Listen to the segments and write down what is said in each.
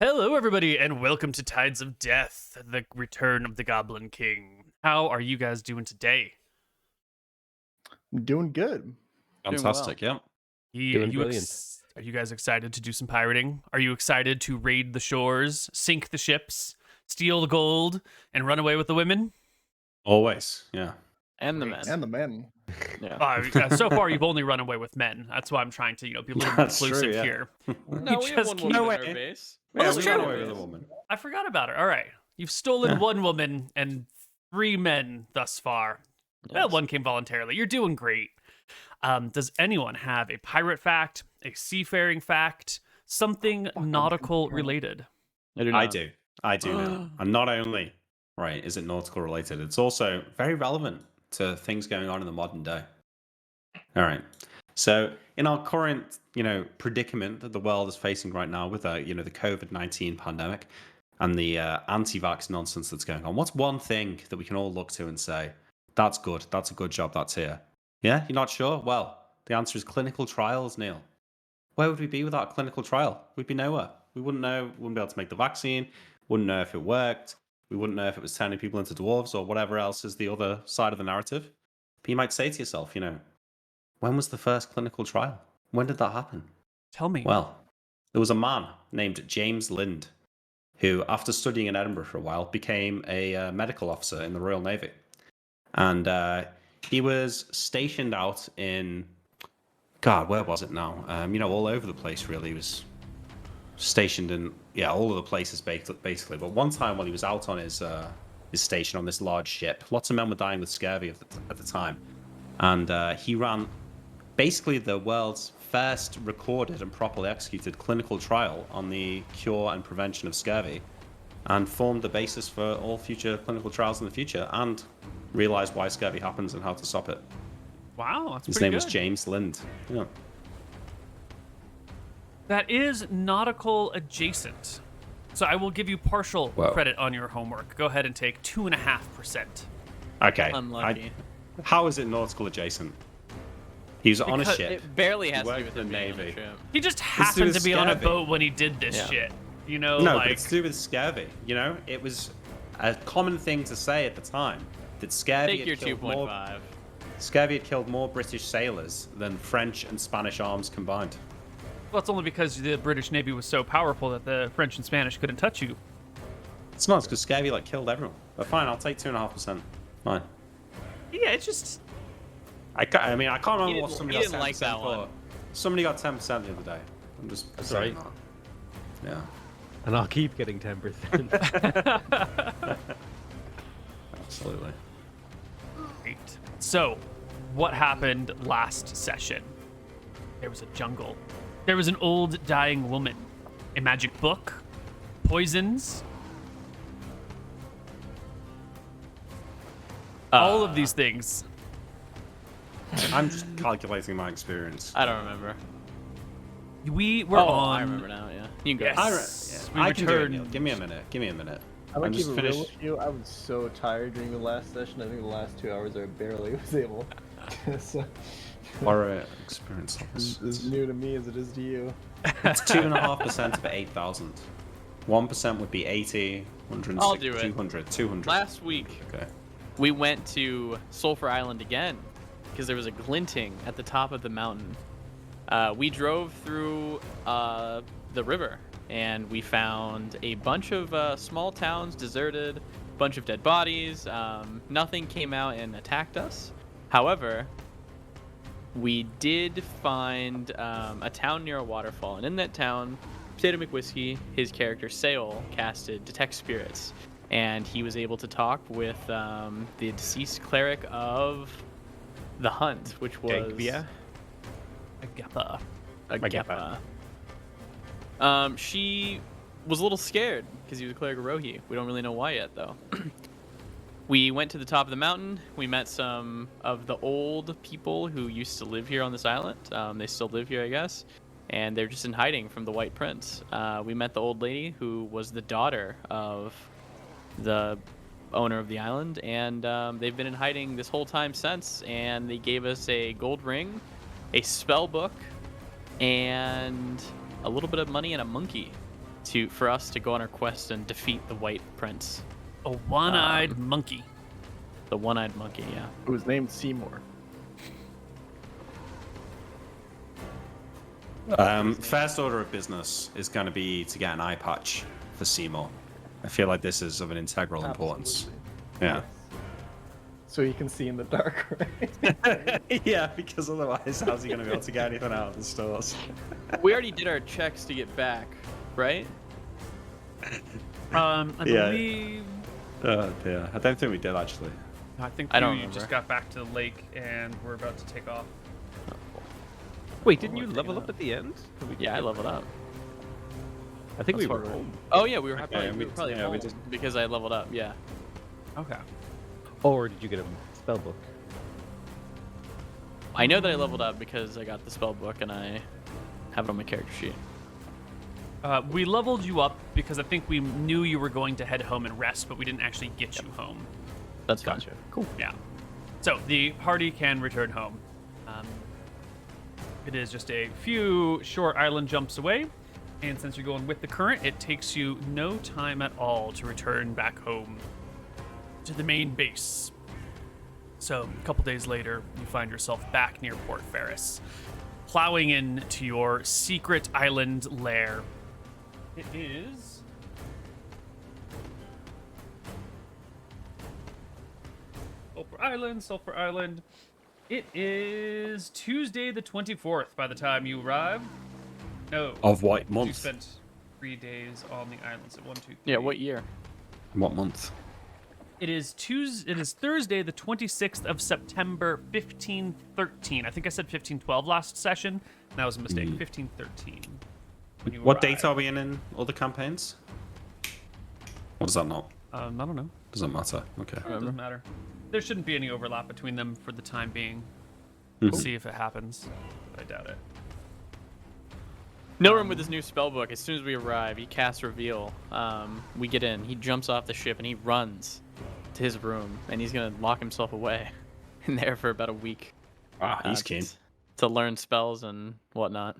Hello, everybody, and welcome to Tides of Death, the return of the Goblin King. How are you guys doing today? I'm doing good. Fantastic, yeah. Doing brilliant. Are you guys excited to do some pirating? Are you excited to raid the shores, sink the ships, steal the gold, and run away with the women? Always, yeah. And the men. And the men. Yeah. So far, you've only run away with men. That's why I'm trying to, be a little more That's true, inclusive yeah. here. No, we have one woman No in our way. base. Well, Yeah, that's we ran true. away with a woman. I forgot about her. All right. You've stolen Yeah. one woman and 3 men thus far. Well, Yes. one came voluntarily. You're doing great. Does anyone have a pirate fact, a seafaring fact, something nautical related? I do. I Not. do. I do know. And not only, right, is it nautical related, it's also very relevant to things going on in the modern day. All right. So in our current, predicament that the world is facing right now with, the COVID-19 pandemic and the anti-vax nonsense that's going on, what's one thing that we can all look to and say, that's good, that's a good job, that's here? Yeah, you're not sure? Well, the answer is clinical trials, Neal. Where would we be without a clinical trial? We'd be nowhere. We wouldn't know, we wouldn't be able to make the vaccine, wouldn't know if it worked, we wouldn't know if it was turning people into dwarves or whatever else is the other side of the narrative. But you might say to yourself, when was the first clinical trial? When did that happen? Tell me. Well, there was a man named James Lind who, after studying in Edinburgh for a while, became a medical officer in the Royal Navy. And he was stationed out in, God, where was it now? All over the place, really. He was stationed in, all of the places, basically. But one time while he was out on his station on this large ship, lots of men were dying with scurvy at the time. And he ran basically the world's first recorded and properly executed clinical trial on the cure and prevention of scurvy, and formed the basis for all future clinical trials in the future, and realized why scurvy happens and how to stop it. Wow, that's His pretty name good. was James Lind. Yeah. That is nautical adjacent. So I will give you partial Whoa. credit on your homework. Go ahead and take 2.5%. Okay. Unlucky. How is it nautical adjacent? He was on a Because ship. It barely has He to do worked with in the the Navy. Navy. He just to do happened with to be on a scurvy. boat when he did this Yeah. shit. No, but it's to do with scurvy. It was a common thing to say at the time that scurvy Take your had killed more 2.5. Scurvy had killed more British sailors than French and Spanish arms combined. Well, it's only because the British Navy was so powerful that the French and Spanish couldn't touch you. It's not because scurvy killed everyone. But fine, I'll take 2.5%. Fine. Yeah, it's just... I can't remember He what didn't- somebody he got 10% didn't like that for. one. Somebody got 10% the other day. I'm just saying right. that. Yeah, And I'll keep getting 10%. absolutely. Great. So, what happened last session? There was a jungle. There was an old dying woman. A magic book. Poisons. All of these things. I'm just calculating my experience. I don't remember. We were Oh, on... I remember now. Yeah, you can go. Yes. We I can do it, returned- Neal. Give me a minute. I'm gonna just keep it real finished. with you. I was so tired during the last session. I think the last 2 hours I barely was able. So, Or experience. it's as new to me as it is to you. It's 2.5% of 8,000. 1% would be 80, 160, I'll do it. 200, 200. Last week, Okay. we went to Sulphur Island again because there was a glinting at the top of the mountain. We drove through the river and we found a bunch of small towns deserted, bunch of dead bodies. Nothing came out and attacked us. However, we did find a town near a waterfall, and in that town, PotatoMcWhiskey, his character Sail, casted Detect Spirits, and he was able to talk with the deceased cleric of the hunt, which was Gagbia? Agatha. Agatha. She was a little scared because he was a cleric of Rohi. We don't really know why yet, though. We went to the top of the mountain. We met some of the old people who used to live here on this island. They still live here, I guess. And they're just in hiding from the White Prince. We met the old lady who was the daughter of the owner of the island. And they've been in hiding this whole time since. And they gave us a gold ring, a spell book, and a little bit of money and a monkey. for us to go on our quest and defeat the White Prince, A one-eyed monkey. the one-eyed monkey. Yeah. Who was named Seymour. First order of business is going to be to get an eye patch for Seymour. I feel like this is of an integral importance. Yeah. So he can see in the dark, right? Yeah, because otherwise, how's he going to be able to get anything out of the stores? We already did our checks to get back, right? I Yeah. believe. Oh dear, I don't think we did actually. I think I don't you remember. just got back to the lake and we're about to take off. Wait, didn't you level up at the end? Yeah, I leveled up. I think we That's were what- home. Oh yeah, we were Okay, probably, we we were probably yeah, we home did. because I leveled up. Yeah. Okay. Or did you get a spell book? I know that I leveled up because I got the spell book and I have it on my character sheet. We leveled you up because I think we knew you were going to head home and rest, but we didn't actually get you home. That's fine. Gotcha. Cool. Yeah. So the party can return home. It is just a few short island jumps away, and since you're going with the current, it takes you no time at all to return back home to the main base. So a couple days later, you find yourself back near Port Ferris, plowing into your secret island lair. It is Sulphur Island. It is Tuesday the 24th by the time you arrive. No. Of what You month? spent 3 days on the island. So 1, 2, 3. Yeah. What year? What month? It is Thursday the 26th of September, 1513. I think I said 1512 last session. That was a mistake. 1513. when you What date arrive. are we in all the campaigns? What does that not? I don't know. Doesn't matter. Okay. It doesn't matter. There shouldn't be any overlap between them for the time being. Mhm. We'll see if it happens, but I doubt it. Nilrim with his new spell book. As soon as we arrive, he casts reveal. We get in. He jumps off the ship and he runs to his room, and he's gonna lock himself away in there for about a week. Ah, he's keen. To learn spells and whatnot.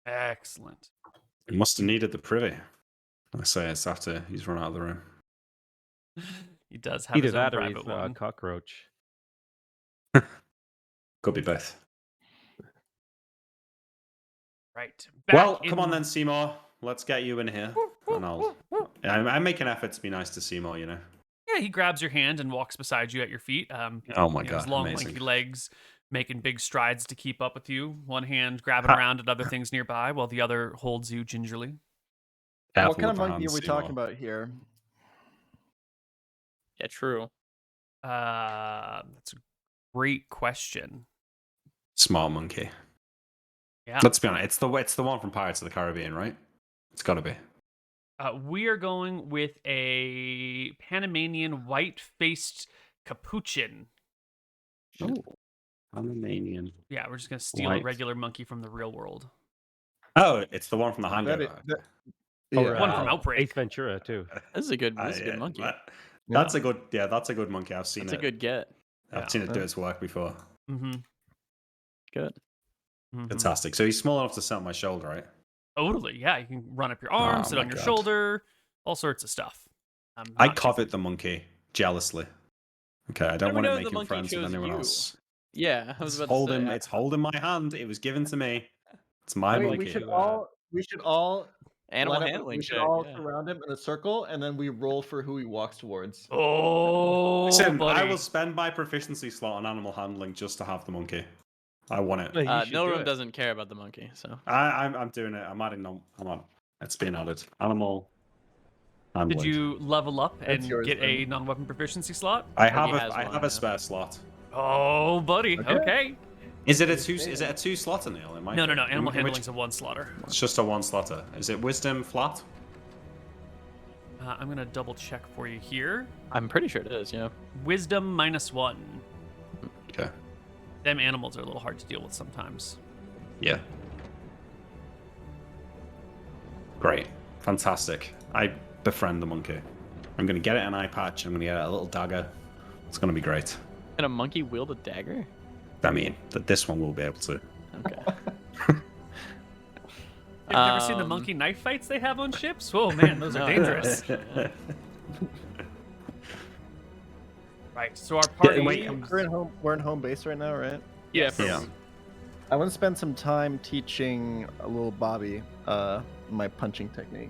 Excellent. He must have needed the privy. I say it's after he's run out of the room. He does have Either his own that or he's private a one. cockroach. Could be both. Right. Well, Back come on in- then, Seymour. Let's get you in here. And I make an effort to be nice to Seymour, you know. Yeah, he grabs your hand and walks beside you at your feet. Oh my His god, long, amazing. lanky legs making big strides to keep up with you. One hand grabbing around at other things nearby, while the other holds you gingerly. Careful What kind of with the monkey are hands, we Seymour. talking about here? Yeah, true. That's a great question. Smart monkey. Yeah. Let's be honest. It's the one from Pirates of the Caribbean, right? It's got to be. We are going with a Panamanian white-faced capuchin. Oh, Panamanian. Yeah, we're just gonna steal a White. regular monkey from the real world. Oh, it's the one from the That hangover. is, that, Or, yeah. One from Outbreak. Ace Ventura too. This is a good. This is a good Yeah, monkey. That's a good. Yeah, that's a good monkey. I've seen That's it. a good get. I've seen it do its work before. Mm-hmm. Good. Fantastic. So he's small enough to sit on my shoulder, right? Totally. Yeah, you can run up your arm, Oh sit my on your God. shoulder, all sorts of stuff. I Not too- covet the monkey jealously. Okay, I don't do we want know it the making monkey friends with chose anyone you? else. Yeah, I was It's about to holding. say. It's holding my hand. It was given to me. It's my Wait, monkey. we should all Animal line up- handling We should check, all yeah. surround him in a circle, and then we roll for who he walks towards. Oh, Listen, I buddy. will spend my proficiency slot on animal handling just to have the monkey. I want it. You should do Nilrim it. doesn't care about the monkey, so. I'm doing it. I'm adding. I'm on. It's being added. Animal handling. Did you level up and That's yours, get a then. non-weapon proficiency slot? I He have has I one, have yeah. a spare slot. Oh, buddy. Okay. Is it a two? Is it a two slotter, Neal? It might No, be. no, no. Animal In which- handling's a one slotter. It's just a one slotter. Is it wisdom flat? I'm gonna double check for you here. I'm pretty sure it is, yeah. Wisdom -1. Okay. Them animals are a little hard to deal with sometimes. Yeah. Great. Fantastic. I befriend the monkey. I'm gonna get it an eye patch. I'm gonna get it a little dagger. It's gonna be great. Can a monkey wield a dagger? I mean, that this one will be able to. Okay. Never seen the monkey knife fights they have on ships? Oh man, those are dangerous. Right. So our party. We're in home base right now, right? Yes. Yeah. I want to spend some time teaching a little Bobby my punching technique.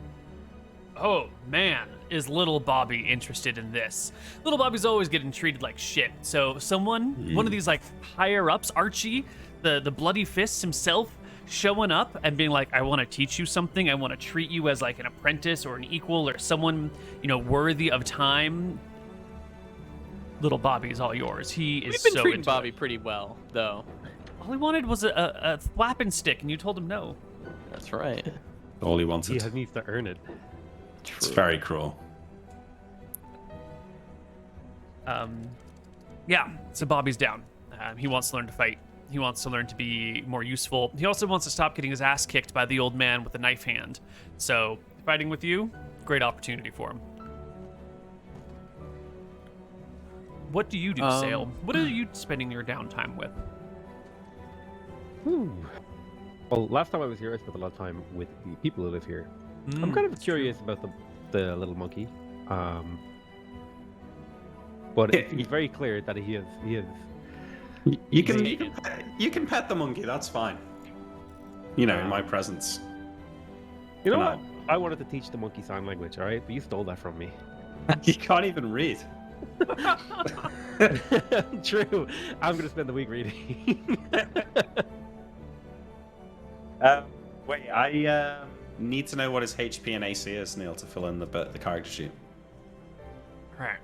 Oh man, is little Bobby interested in this? Little Bobby's always getting treated like shit. So one of these like higher ups, Archie, the bloody fists himself, showing up and being like, I want to teach you something. I want to treat you as like an apprentice or an equal or someone, worthy of time. Little Bobby is all yours. He is We've been so treating into Bobby it. pretty well, though. All he wanted was a thwapping stick, and you told him no. That's right. All he wanted. He needs to earn it. It's very cruel. Yeah, so Bobby's down. He wants to learn to fight. He wants to learn to be more useful. He also wants to stop getting his ass kicked by the old man with the knife hand. So, fighting with you, great opportunity for him. What do you do, Sale? What are you spending your downtime with? Well, last time I was here, I spent a lot of time with the people who live here. I'm kind of curious about the little monkey. But it's very clear that he is. You can pet the monkey. That's fine. In my presence. You know For what? I wanted to teach the monkey sign language, all right? But you stole that from me. You can't even read. True. I'm gonna spend the week reading. Wait, I need to know what his HP and AC is, Neal, to fill in the character sheet. All right.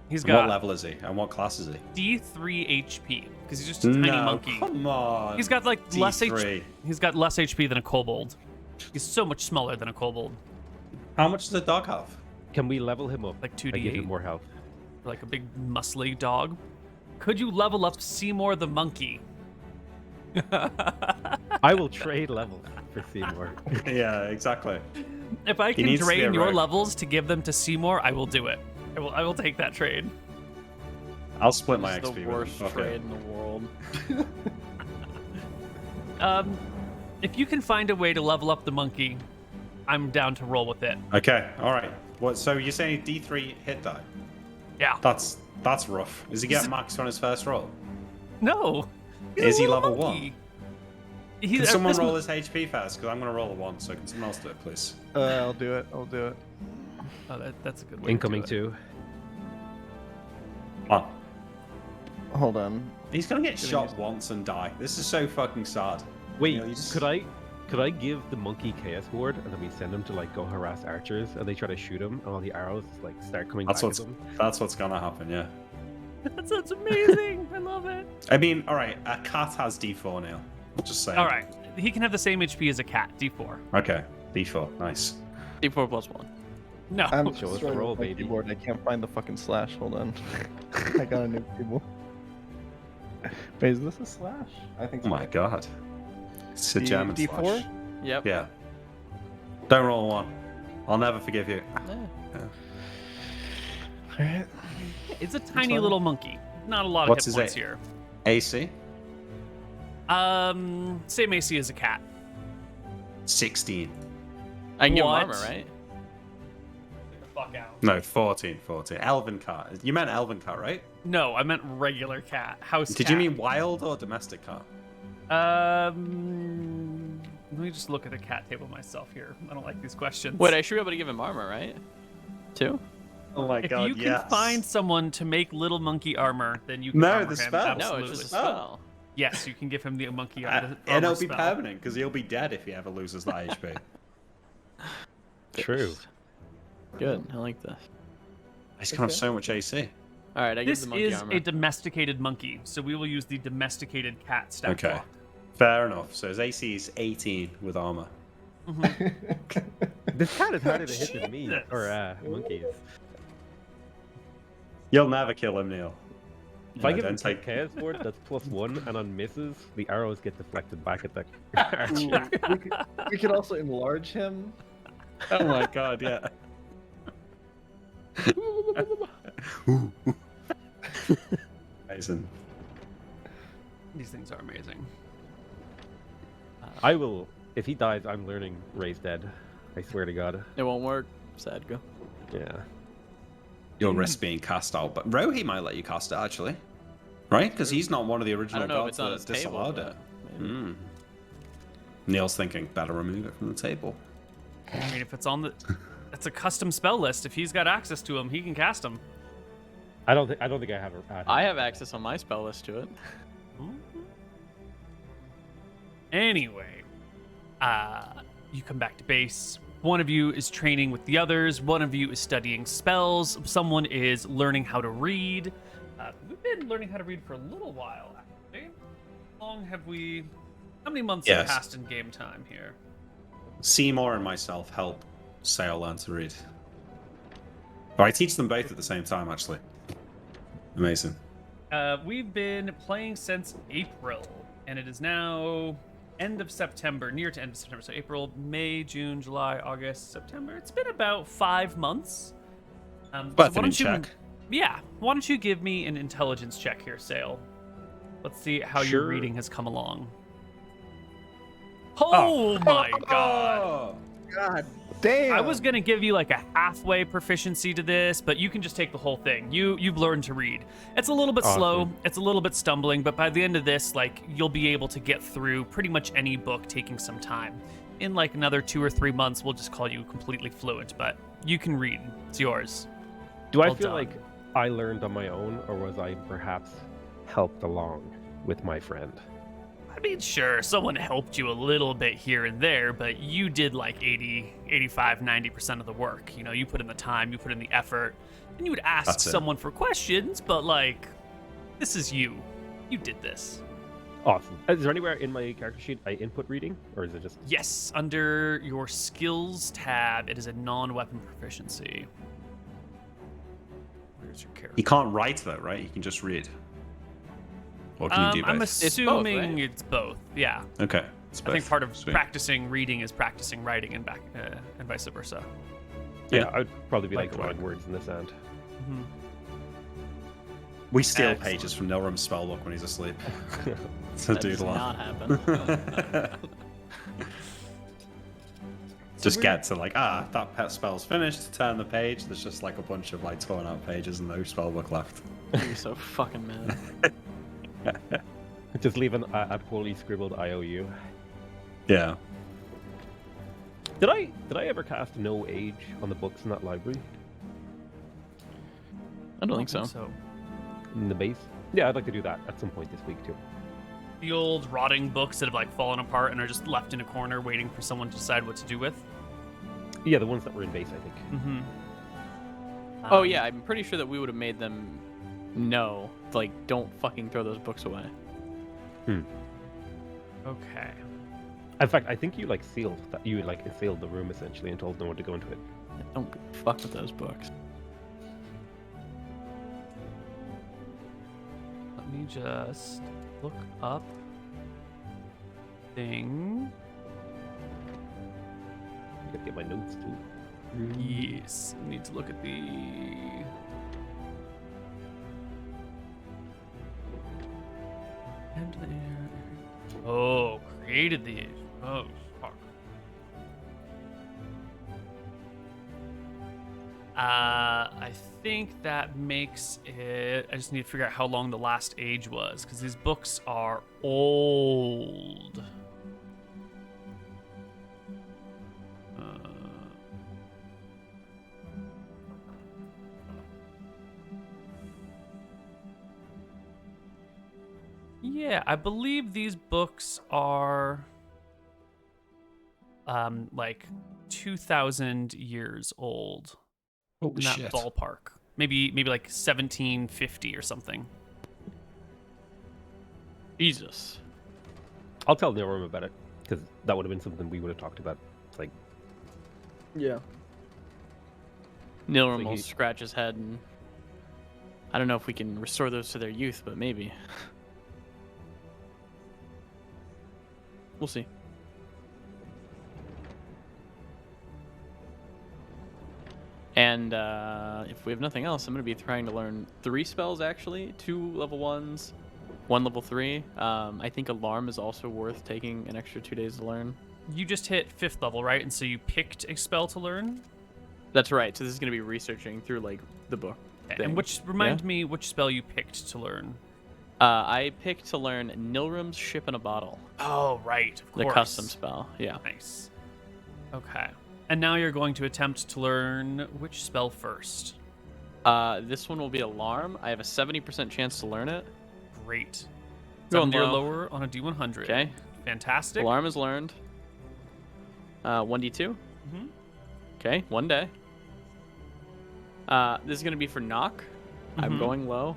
He's And got what level is he? And what class is he? D3 HP because he's just a tiny monkey. Come on. He's got like less D3. HP. He's got less HP than a kobold. He's so much smaller than a kobold. How much does a dog have? Can we level him up? Like I give 2d8. him more health. Like a big muscly dog. Could you level up Seymour the monkey? I will trade levels for Seymour. Yeah, exactly. If I can needs to be drain a your rogue. levels to give them to Seymour, I will do it. I will take that trade. I'll split my This XP is the with worst him. Okay. trade in the world. If you can find a way to level up the monkey, I'm down to roll with it. Okay, all right. What? So you're saying D3 hit die? Yeah. That's rough. Does he get maxed on his first roll? No. He's a Is he little level monkey. Can someone roll his HP first? Because I'm going to roll a 1, so can someone else do it, please? I'll do it. Oh, that's a good way. Incoming to do it. too. Come on. Hold on. He's going to get shot once and die. This is so fucking sad. Wait, You just- could I give the monkey Chaos Ward and then we send him to like go harass archers and they try to shoot him and all the arrows like start coming That's back what's at them? that's what's going to happen, yeah. That sounds amazing. I love it. I mean, all right, a cat has D4 now. Just saying. All right. He can have the same HP as a cat, D4. Okay, D4, nice. D4 plus 1. No. I'm Show us the struggling roll, with my baby. keyboard. I can't find the fucking slash. Hold on. I got a new keyboard. Wait, is this a slash? I think Oh my god. It's a German D4? slash. Yep. Yeah. Don't roll a 1. I'll never forgive you. Alright. It's a tiny fine. little monkey. Not a lot of What's hit his points A- here. AC? Same AC as a cat. 16. I can give him What? armor, right? Get the fuck out. No, 14. Elven cat. You meant elven cat, right? No, I meant regular cat. House Did cat. you mean wild or domestic cat? Let me just look at the cat table myself here. I don't like these questions. Wait, I should be able to give him armor, right? 2? Oh my if you can find someone to make little monkey armor, then you can No, armor the him. spell. No, No, Absolutely. it's just a spell. Yes, you can give him the monkey And armor it'll be spell. permanent because he'll be dead if he ever loses that HP. True. Good. I like this. He's gonna have so much AC. All right, I give This the monkey is armor. a domesticated monkey, so we will use the domesticated cat stat Okay. block. Fair enough. So his AC is 18 with armor. This cat is harder to hit than me Jesus. or monkeys. You'll never kill him, Neal. If I No, give him don't take- Chaos Ward, that's +1, and on misses, the arrows get deflected back at the Ooh, archer. we could also enlarge him. Oh my god, yeah. Amazing. These things are amazing. I will If he dies, I'm learning Ray's dead. I swear to God. It won't work. Sadgo. Yeah. You'll risk being cast out, but Rohi might let you cast it actually, right? Because he's not one of the I original don't know if gods it's on that his table. disallowed but it. maybe. Neal's thinking better remove it from the table. I mean, if it's on the, it's a custom spell list. If he's got access to them, he can cast them. I don't think I have a. I have access on my spell list to it. Anyway, you come back to base. One of you is training with the others. One of you is studying spells. Someone is learning how to read. We've been learning how to read for a little while, actually. How long have we? How many months have passed in game time here? Seymour and myself help Sail learn to read. Or I teach them both at the same time, actually. Amazing. We've been playing since April, and it is now end of September, near to end of September. So April, May, June, July, August, September. It's been about 5 months. But why don't you, check. yeah, why don't you give me an intelligence check here, Sail? Let's see how your reading has come along. Oh my god. God damn. I was gonna give you like a halfway proficiency to this, but you can just take the whole thing. You've learned to read. It's a little bit slow, it's a little bit stumbling, but by the end of this, like, you'll be able to get through pretty much any book, taking some time. In like another 2 or 3 months, we'll just call you completely fluent, but you can read. It's yours. Do I Well feel done. like I learned on my own, or was I perhaps helped along with my friend? I mean, sure, someone helped you a little bit here and there, but you did like 80, 85, 90% of the work. You know, you put in the time, you put in the effort, and you would ask That's it. someone for questions, but like, this is you. You did this. Awesome. Is there anywhere in my character sheet I input reading, or is it just? Yes, under your skills tab, it is a non-weapon proficiency. Where's your character? You can't write though, right? You can just read. Or can you do both? I'm both, assuming right? it's both. Yeah. Okay. It's I think both. part of Sweet. practicing reading is practicing writing, and and vice versa. Yeah, I'd probably be like Like drawing words in the sand. Mm-hmm. We steal Excellent. pages from Nilrum's spellbook when he's asleep. It's a That does doodle not happen. Just get to like, that pet spell's finished, turn the page, there's just like a bunch of like torn out pages and no spellbook left. You're so fucking mad. Just leave a poorly scribbled IOU. Yeah. Did I ever cast no age on the books in that library? I don't think so. In the base? Yeah, I'd like to do that at some point this week too. The old rotting books that have like fallen apart and are just left in a corner waiting for someone to decide what to do with. Yeah, the ones that were in base, I think. Mm-hmm. Oh yeah, I'm pretty sure that we would have made them know, like, don't fucking throw those books away. Okay. In fact, I think you like sealed that. You like sealed the room essentially and told no one to go into it. Don't fuck with those books. Let me just look up thing. I gotta get my notes too. Yes. I need to look at the. And there. Oh, created these. Oh, fuck. I think that makes it. I just need to figure out how long the last age was, because these books are old. Yeah, I believe these books are like 2,000 years old. Holy In that shit. ballpark. Maybe like 1750 or something. Jesus. I'll tell Neilrum about it because that would have been something we would have talked about. Like, Yeah. Neilrum So will he- scratch his head, and I don't know if we can restore those to their youth, but maybe. We'll see. And if we have nothing else, I'm going to be trying to learn 3 spells, actually. 2 level 1s, 1 level 3. I think Alarm is also worth taking an extra 2 days to learn. you just hit 5th level, right? And so you picked a spell to learn. That's right. So this is gonna be researching through like the book. Okay, and remind me which spell you picked to learn. I picked to learn Nilrum's Ship in a Bottle. Oh, right, of course. The custom spell. Yeah. Nice. Okay. And now you're going to attempt to learn which spell first. This one will be Alarm. I have a 70% chance to learn it. Great. Going 70 or low. lower on a D100. Okay. Fantastic. Alarm is learned. 1d2. Mm-hmm. Okay, 1 day. This is gonna be for knock. I'm Mhm. going low.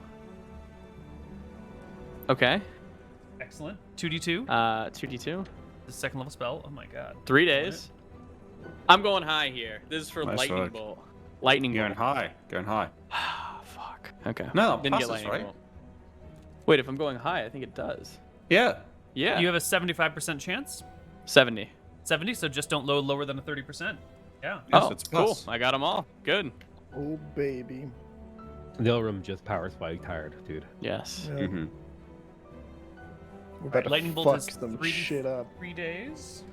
Okay. Excellent. 2d2. 2d2. The 2nd level spell. Oh my god. 3 days. I'm going high here. This is for Nice lightning work. bolt. Lightning Going bolt. high. Going high. Fuck. Okay. No, that Didn't get passes, lightning right? bolt. Wait, if I'm going high, I think it does. Yeah. Yeah. You have a 75% chance. 70. 70, so just don't load lower than a 30%. Yeah. Yes, Oh, it's a cool. plus. I got them all. Good. Oh baby. Nilrum just power spiked hard, dude. Yes. Yeah. Mhm. We're about to Lightning bolt fuck is some 3 shit up. 3 days.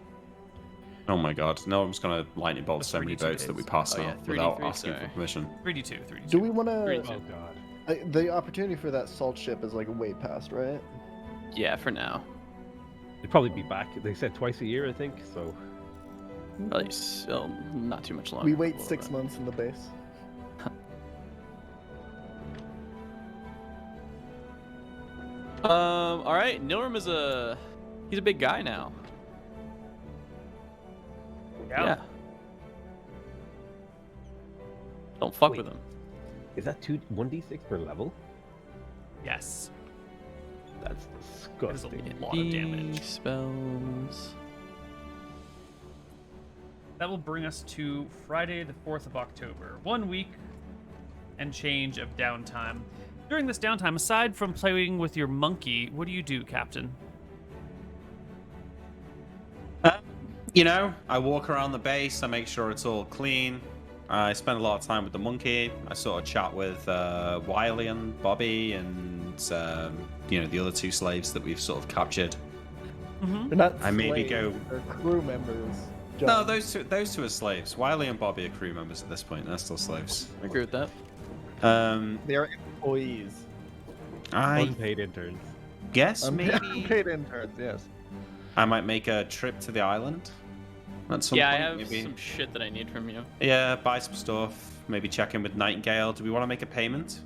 Oh my god. No, I'm just gonna lightning bolt That's so many 32 boats that we days. pass Oh, now yeah, 3D3, without asking for sorry. permission. 3d2. 3d2. Do we want Three. to? Oh god. The opportunity for that salt ship is like way past, right? Yeah, for now. It'd probably be back. They said twice a year, I think. So Probably still not too much longer. We a wait little 6 bit. months in the base. All right. Nilrum is he's a big guy now. Yeah. Don't fuck Wait. with him. is that 1d6 per level? Yes. That's That is a disgusting. lot of damage. Spells. That will bring us to Friday, the 4th of October. 1 week and change of downtime. During this downtime, aside from playing with your monkey, what do you do, Captain? You know, I walk around the base, I make sure it's all clean. I spend a lot of time with the monkey. I sort of chat with Wiley and Bobby and, the other 2 slaves that we've sort of captured. Mm-hmm. They're not I maybe slaves, go- They're crew members. No, John. those two are slaves. Wiley and Bobby are crew members at this point. They're still slaves. I agree with that. They're employees. I Unpaid interns. guess maybe Unpaid interns, yes. I might make a trip to the island at some Yeah, I point. have Maybe. some shit that I need from you. Yeah, buy some stuff. Maybe check in with Nightingale. Do we want to make a payment?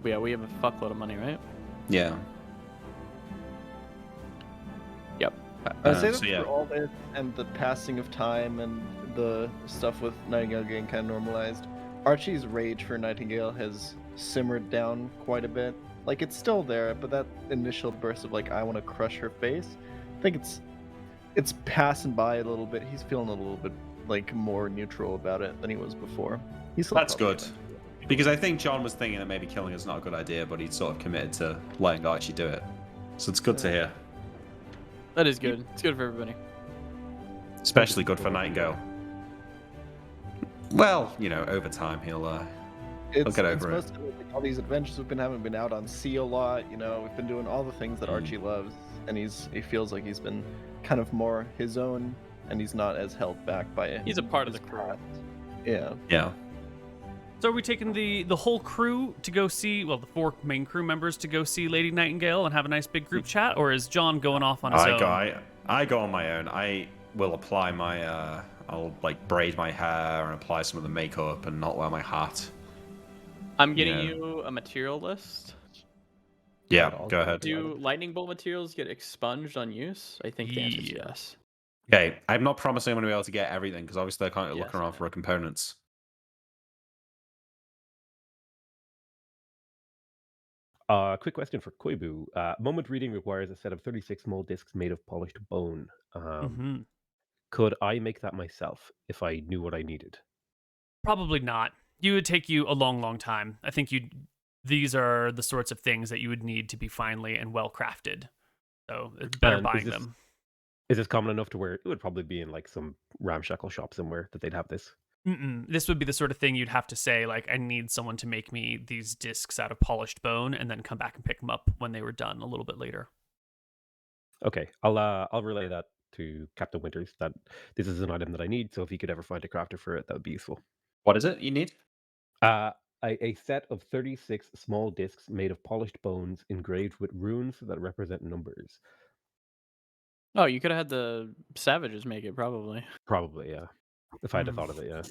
Yeah, we have a fuckload of money, right? Yeah. Yep. I say that so yeah. for all this and the passing of time and the stuff with Nightingale getting kind of normalized, Archie's rage for Nightingale has simmered down quite a bit. Like, it's still there, but that initial burst of, like, I want to crush her face, I think it's passing by a little bit. He's feeling a little bit, like, more neutral about it than he was before. He's still That's probably good. Because I think John was thinking that maybe killing is not a good idea, but he's sort of committed to letting Archie do it. So it's good to hear. That is good. It's good for everybody. Especially good for Nightingale. Well, over time he'll get over it. mostly, like, all these adventures we've been having, been out on sea a lot, we've been doing all the things that Archie loves, and he feels like he's been kind of more his own, and he's not as held back by He's a part of his the crew. past. Yeah. Yeah. So are we taking the whole crew to go see, well, the 4 main crew members to go see Lady Nightingale and have a nice big group chat, or is John going off on his own? I go on my own. I will apply my I'll braid my hair and apply some of the makeup and not wear my hat. I'm getting Yeah. you a material list. Yeah, I'll go ahead. Do lightning bolt materials get expunged on use? I think the answer is Yeah. yes. Okay, I'm not promising I'm going to be able to get everything because obviously I can't go Yes, looking around I for components. Quick question for Koibu. Moment reading requires a set of 36 small discs made of polished bone. Mm-hmm. Could I make that myself if I knew what I needed? Probably not. It would take you a long, long time. I think these are the sorts of things that you would need to be finely and well crafted. So it's better And is buying this- them. Is this common enough to where it would probably be in some ramshackle shop somewhere that they'd have this? Mm-mm. This would be the sort of thing you'd have to say, I need someone to make me these discs out of polished bone, and then come back and pick them up when they were done a little bit later. Okay, I'll relay that to Captain Winters that this is an item that I need. So if you could ever find a crafter for it, that would be useful. What is it you need? A set of 36 small discs made of polished bones engraved with runes that represent numbers. Oh, you could have had the savages make it, probably. Probably, yeah. If I'd have thought of it, yeah.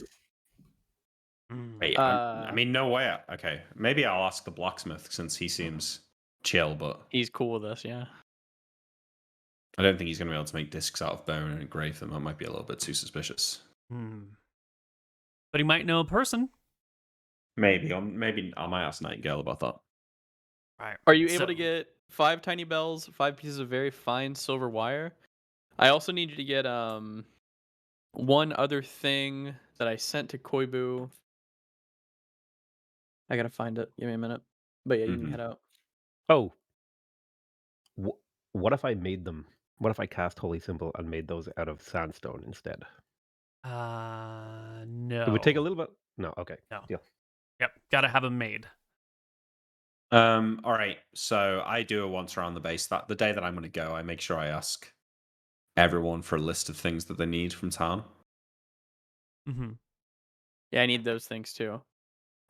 Wait, I mean, no way. Okay, maybe I'll ask the blacksmith since he seems chill, but He's cool with us, yeah. I don't think he's going to be able to make discs out of bone and engrave them. That might be a little bit too suspicious. But he might know a person. Maybe I might ask Nightingale about that. Right. Are you able to get 5 tiny bells, 5 pieces of very fine silver wire? I also need you to get one other thing that I sent to Koibu. I gotta find it. Give me a minute. But yeah, you can head out. Oh. What if I made them? What if I cast Holy Symbol and made those out of sandstone instead? No. It would take a little bit. No, okay. No. Deal. Yep, gotta have them made. All right. So I do it once around the base. That the day that I'm going to go, I make sure I ask everyone for a list of things that they need from town. Yeah, I need those things too.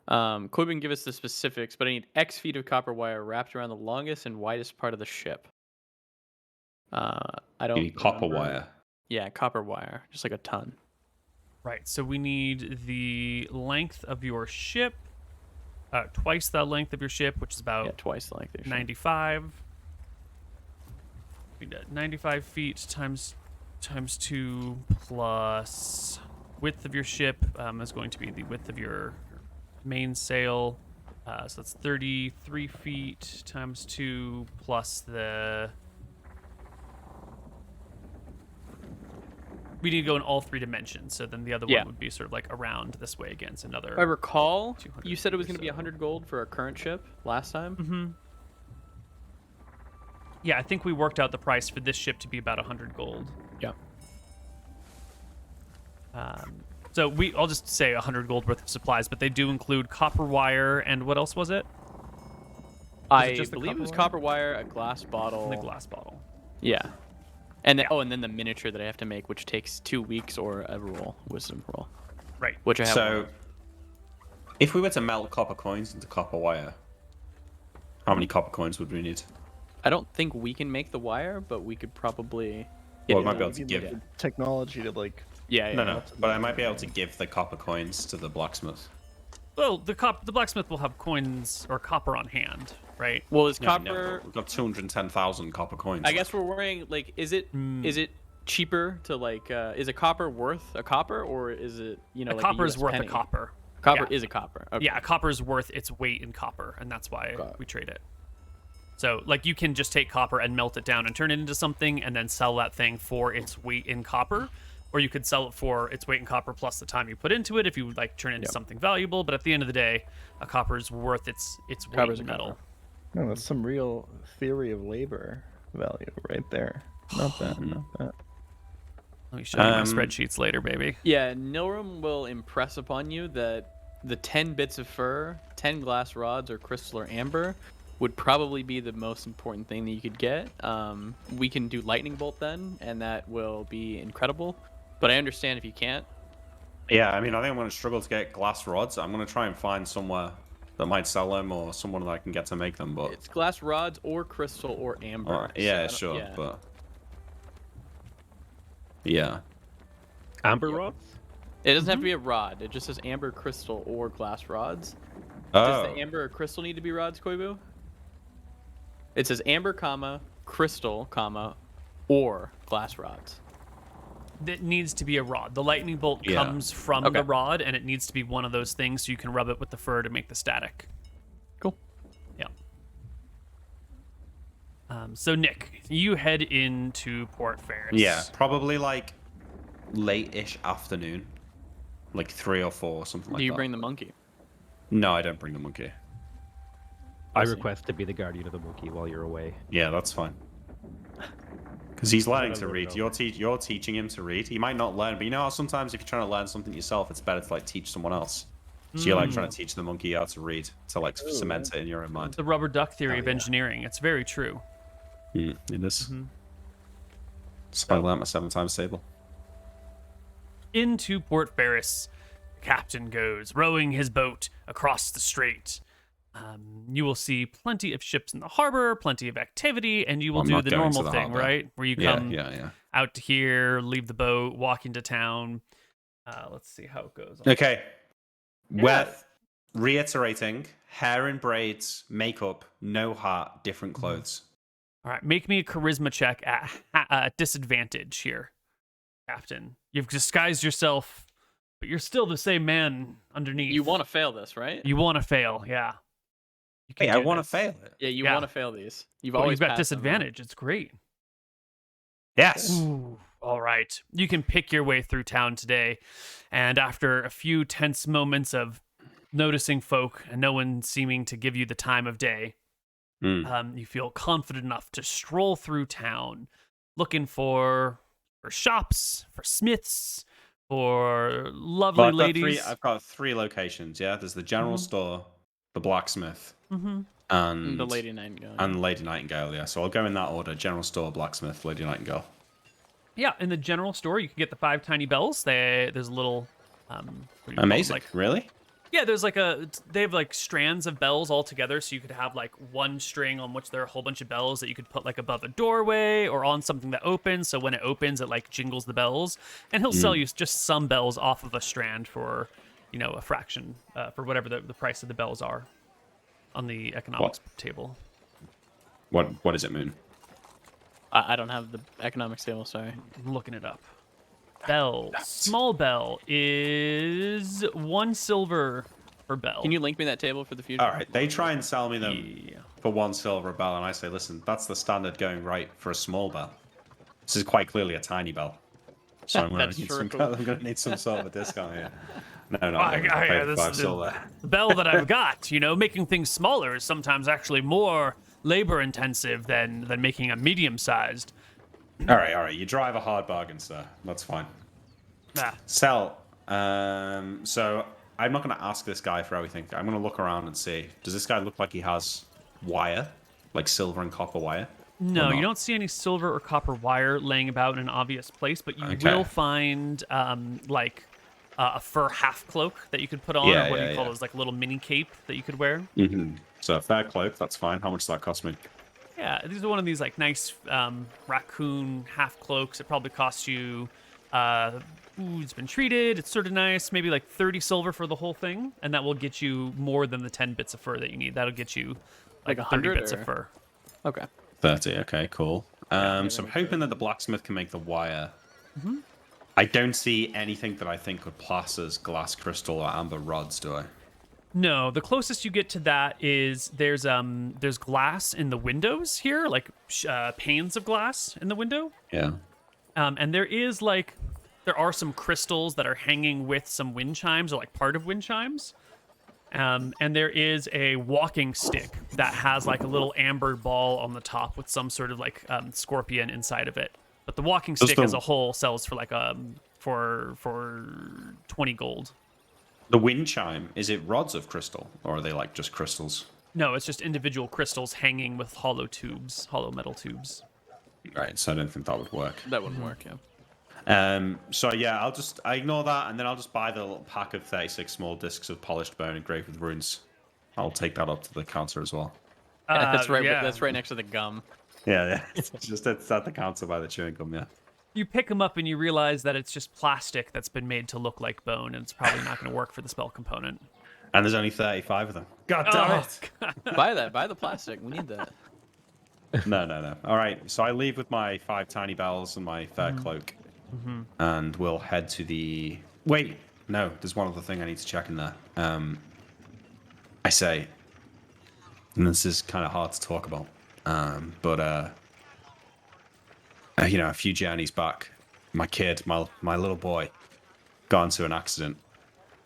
Koibu can give us the specifics, but I need X feet of copper wire wrapped around the longest and widest part of the ship. I don't. You need copper remember. wire. Yeah, copper wire, just like a ton. Right. So we need the length of your ship, twice the length of your ship, which is about twice the length of your ship. 95. We did 95 feet times 2 plus width of your ship is going to be the width of your mainsail. So that's 33 feet times 2 plus the... We need to go in all 3 dimensions. So then the other one would be sort of like around this way again. It's another... If I recall, 200 you said it was going to so. be 100 gold for our current ship last time? Yeah, I think we worked out the price for this ship to be about 100 gold. Yeah. So I'll just say 100 gold worth of supplies, but they do include copper wire and what else was it? I believe it was copper wire, a glass bottle. And the glass bottle. Yeah. And then, and then the miniature that I have to make, which takes 2 weeks or a wisdom roll. Right. Which I have. So, if we were to melt copper coins into copper wire, how many copper coins would we need? I don't think we can make the wire, but we could probably. Well, we might be able to Maybe, give. like, the technology to like. Yeah. No, but I might be able to give the copper coins to the blacksmith. Well, the blacksmith will have coins or copper on hand, right? Well, is No, copper? we've got 210,000 copper coins. I guess we're worrying. Like, is it cheaper to like? Is a copper worth a copper, or is it A like copper is US worth penny? a copper. Copper Yeah. is a copper. Okay. Yeah, a copper is worth its weight in copper, and that's why we trade it. So, like, you can just take copper and melt it down and turn it into something, and then sell that thing for its weight in copper. Or you could sell it for its weight in copper plus the time you put into it if you would like turn it into something valuable. But at the end of the day, a copper is worth its weight in metal. No, that's some real theory of labor value right there. Not bad, not bad. Let me show you my spreadsheets later, baby. Yeah, Nilram will impress upon you that the 10 bits of fur, 10 glass rods, or crystal or amber would probably be the most important thing that you could get. We can do lightning bolt then, and that will be incredible. But I understand if you can't. Yeah, I mean, I think I'm going to struggle to get glass rods. I'm going to try and find somewhere that might sell them or someone that I can get to make them. But It's glass rods or crystal or amber. yeah, So sure, yeah. but yeah. Amber rods? It doesn't have to be a rod. It just says amber, crystal, or glass rods. Oh, Does the amber or crystal need to be rods, Koibu? It says amber, comma, crystal, comma, or glass rods. It needs to be a rod. The lightning bolt comes from the rod, and it needs to be one of those things so you can rub it with the fur to make the static. Cool. Yeah. So, Nick, you head into Port Ferris. yeah, probably like late-ish afternoon, like 3 or 4, something like that. Do you bring the monkey? No, I don't bring the monkey. I request to be the guardian of the monkey while you're away. Yeah, that's fine. Because he's learning to Whatever, read. You're teaching him to read. He might not learn, but you know how sometimes if you're trying to learn something yourself, it's better to like teach someone else. So you're like trying to teach the monkey how to read, to like cement it in your own mind. The rubber duck theory of engineering. It's very true. It is. Mm-hmm. Mm-hmm. Mm-hmm. So I learned my 7 times table. Into Port Ferris, the captain goes, rowing his boat across the strait. You will see plenty of ships in the harbor, plenty of activity, and you will I'm do not the going to normal the thing, harbor. right? Where you Yeah, come yeah. out to here, leave the boat, walk into town. Let's see how it goes. Okay. Yeah. We're reiterating, hair and braids, makeup, no hat, different clothes. All right, make me a charisma check at disadvantage here, Captain. You've disguised yourself, but you're still the same man underneath. You want to fail this, right? You want to fail, yeah. You can Hey, I do want to this. fail it. Yeah, you Yeah. want to fail these. You've Well, always you've got passed them, though. disadvantage. It's great. Yes. Ooh, all right. You can pick your way through town today, and after a few tense moments of noticing folk and no one seeming to give you the time of day, you feel confident enough to stroll through town, looking for shops, for smiths, for lovely ladies. I've got 3 locations. Yeah, there's the general store, the blacksmith, and The Lady Nightingale. and Lady Nightingale. Yeah, so I'll go in that order: general store, blacksmith, Lady Nightingale. Yeah, in the general store, you can get the 5 tiny bells. There's a little what do you call them? Amazing. Like, Really? yeah, there's like they have like strands of bells all together, so you could have like one string on which there are a whole bunch of bells that you could put like above a doorway or on something that opens. So when it opens, it like jingles the bells, and he'll sell you just some bells off of a strand for, a fraction for whatever the price of the bells are on the economics table. What does it mean? I don't have the economics table, sorry. I'm looking it up. Bell. Small bell is 1 silver per bell. Can you link me that table for the future? All right, they try and sell me them Yeah. for 1 silver bell, and I say, listen, that's the standard going right for a small bell. This is quite clearly a tiny bell. So I'm going That's to need some sort of a discount here. No, I- pay this 5 is silver. The bell that I've got, making things smaller is sometimes actually more labor intensive than making a medium sized. All right. You drive a hard bargain, sir. That's fine. Ah, Sell. So I'm not going to ask this guy for everything. I'm going to look around and see. Does this guy look like he has wire, like silver and copper wire? no, Or you not? don't see any silver or copper wire laying about in an obvious place, but you Okay. will find a fur half cloak that you could put on, Yeah, or what do yeah, you call yeah. those, like a little mini cape that you could wear. Mm-hmm. So a fair cloak, that's fine. How much does that cost me? Yeah, these are one of these like nice raccoon half cloaks. It probably costs you. It's been treated. It's sort of nice. Maybe like 30 silver for the whole thing, and that will get you more than the 10 bits of fur that you need. That'll get you like 30 100 bits or- of fur. Okay. 30. Okay, cool. So I'm hoping that the blacksmith can make the wire. I don't see anything that I think could pass as glass, crystal, or amber rods, do I? No, the closest you get to that is there's glass in the windows here, like panes of glass in the window. Yeah. And there are some crystals that are hanging with some wind chimes, or like part of wind chimes. And there is a walking stick that has like a little amber ball on the top with some sort of like scorpion inside of it. But the walking stick as a whole sells for like for 20 gold. The wind chime, is it rods of crystal, or are they like just crystals? No, it's just individual crystals hanging with hollow metal tubes. Right, so I don't think that would work. That wouldn't work, yeah. So yeah, I ignore that, and then I'll just buy the little pack of 36 small discs of polished bone engraved with runes. I'll take that up to the counter as well. Yeah, that's right. yeah. That's right next to the gum. Yeah. It's at the counter by the chewing gum, yeah. You pick them up and you realize that it's just plastic that's been made to look like bone, and it's probably not going to work for the spell component. And there's only 35 of them. God damn it! Buy that. Buy the plastic. We need that. No. All right, so I leave with my 5 tiny bells and my fair cloak. And we'll head to the... Wait, no, there's one other thing I need to check in there. I say, and this is kind of hard to talk about, but a few journeys back, my kid, my little boy, got into an accident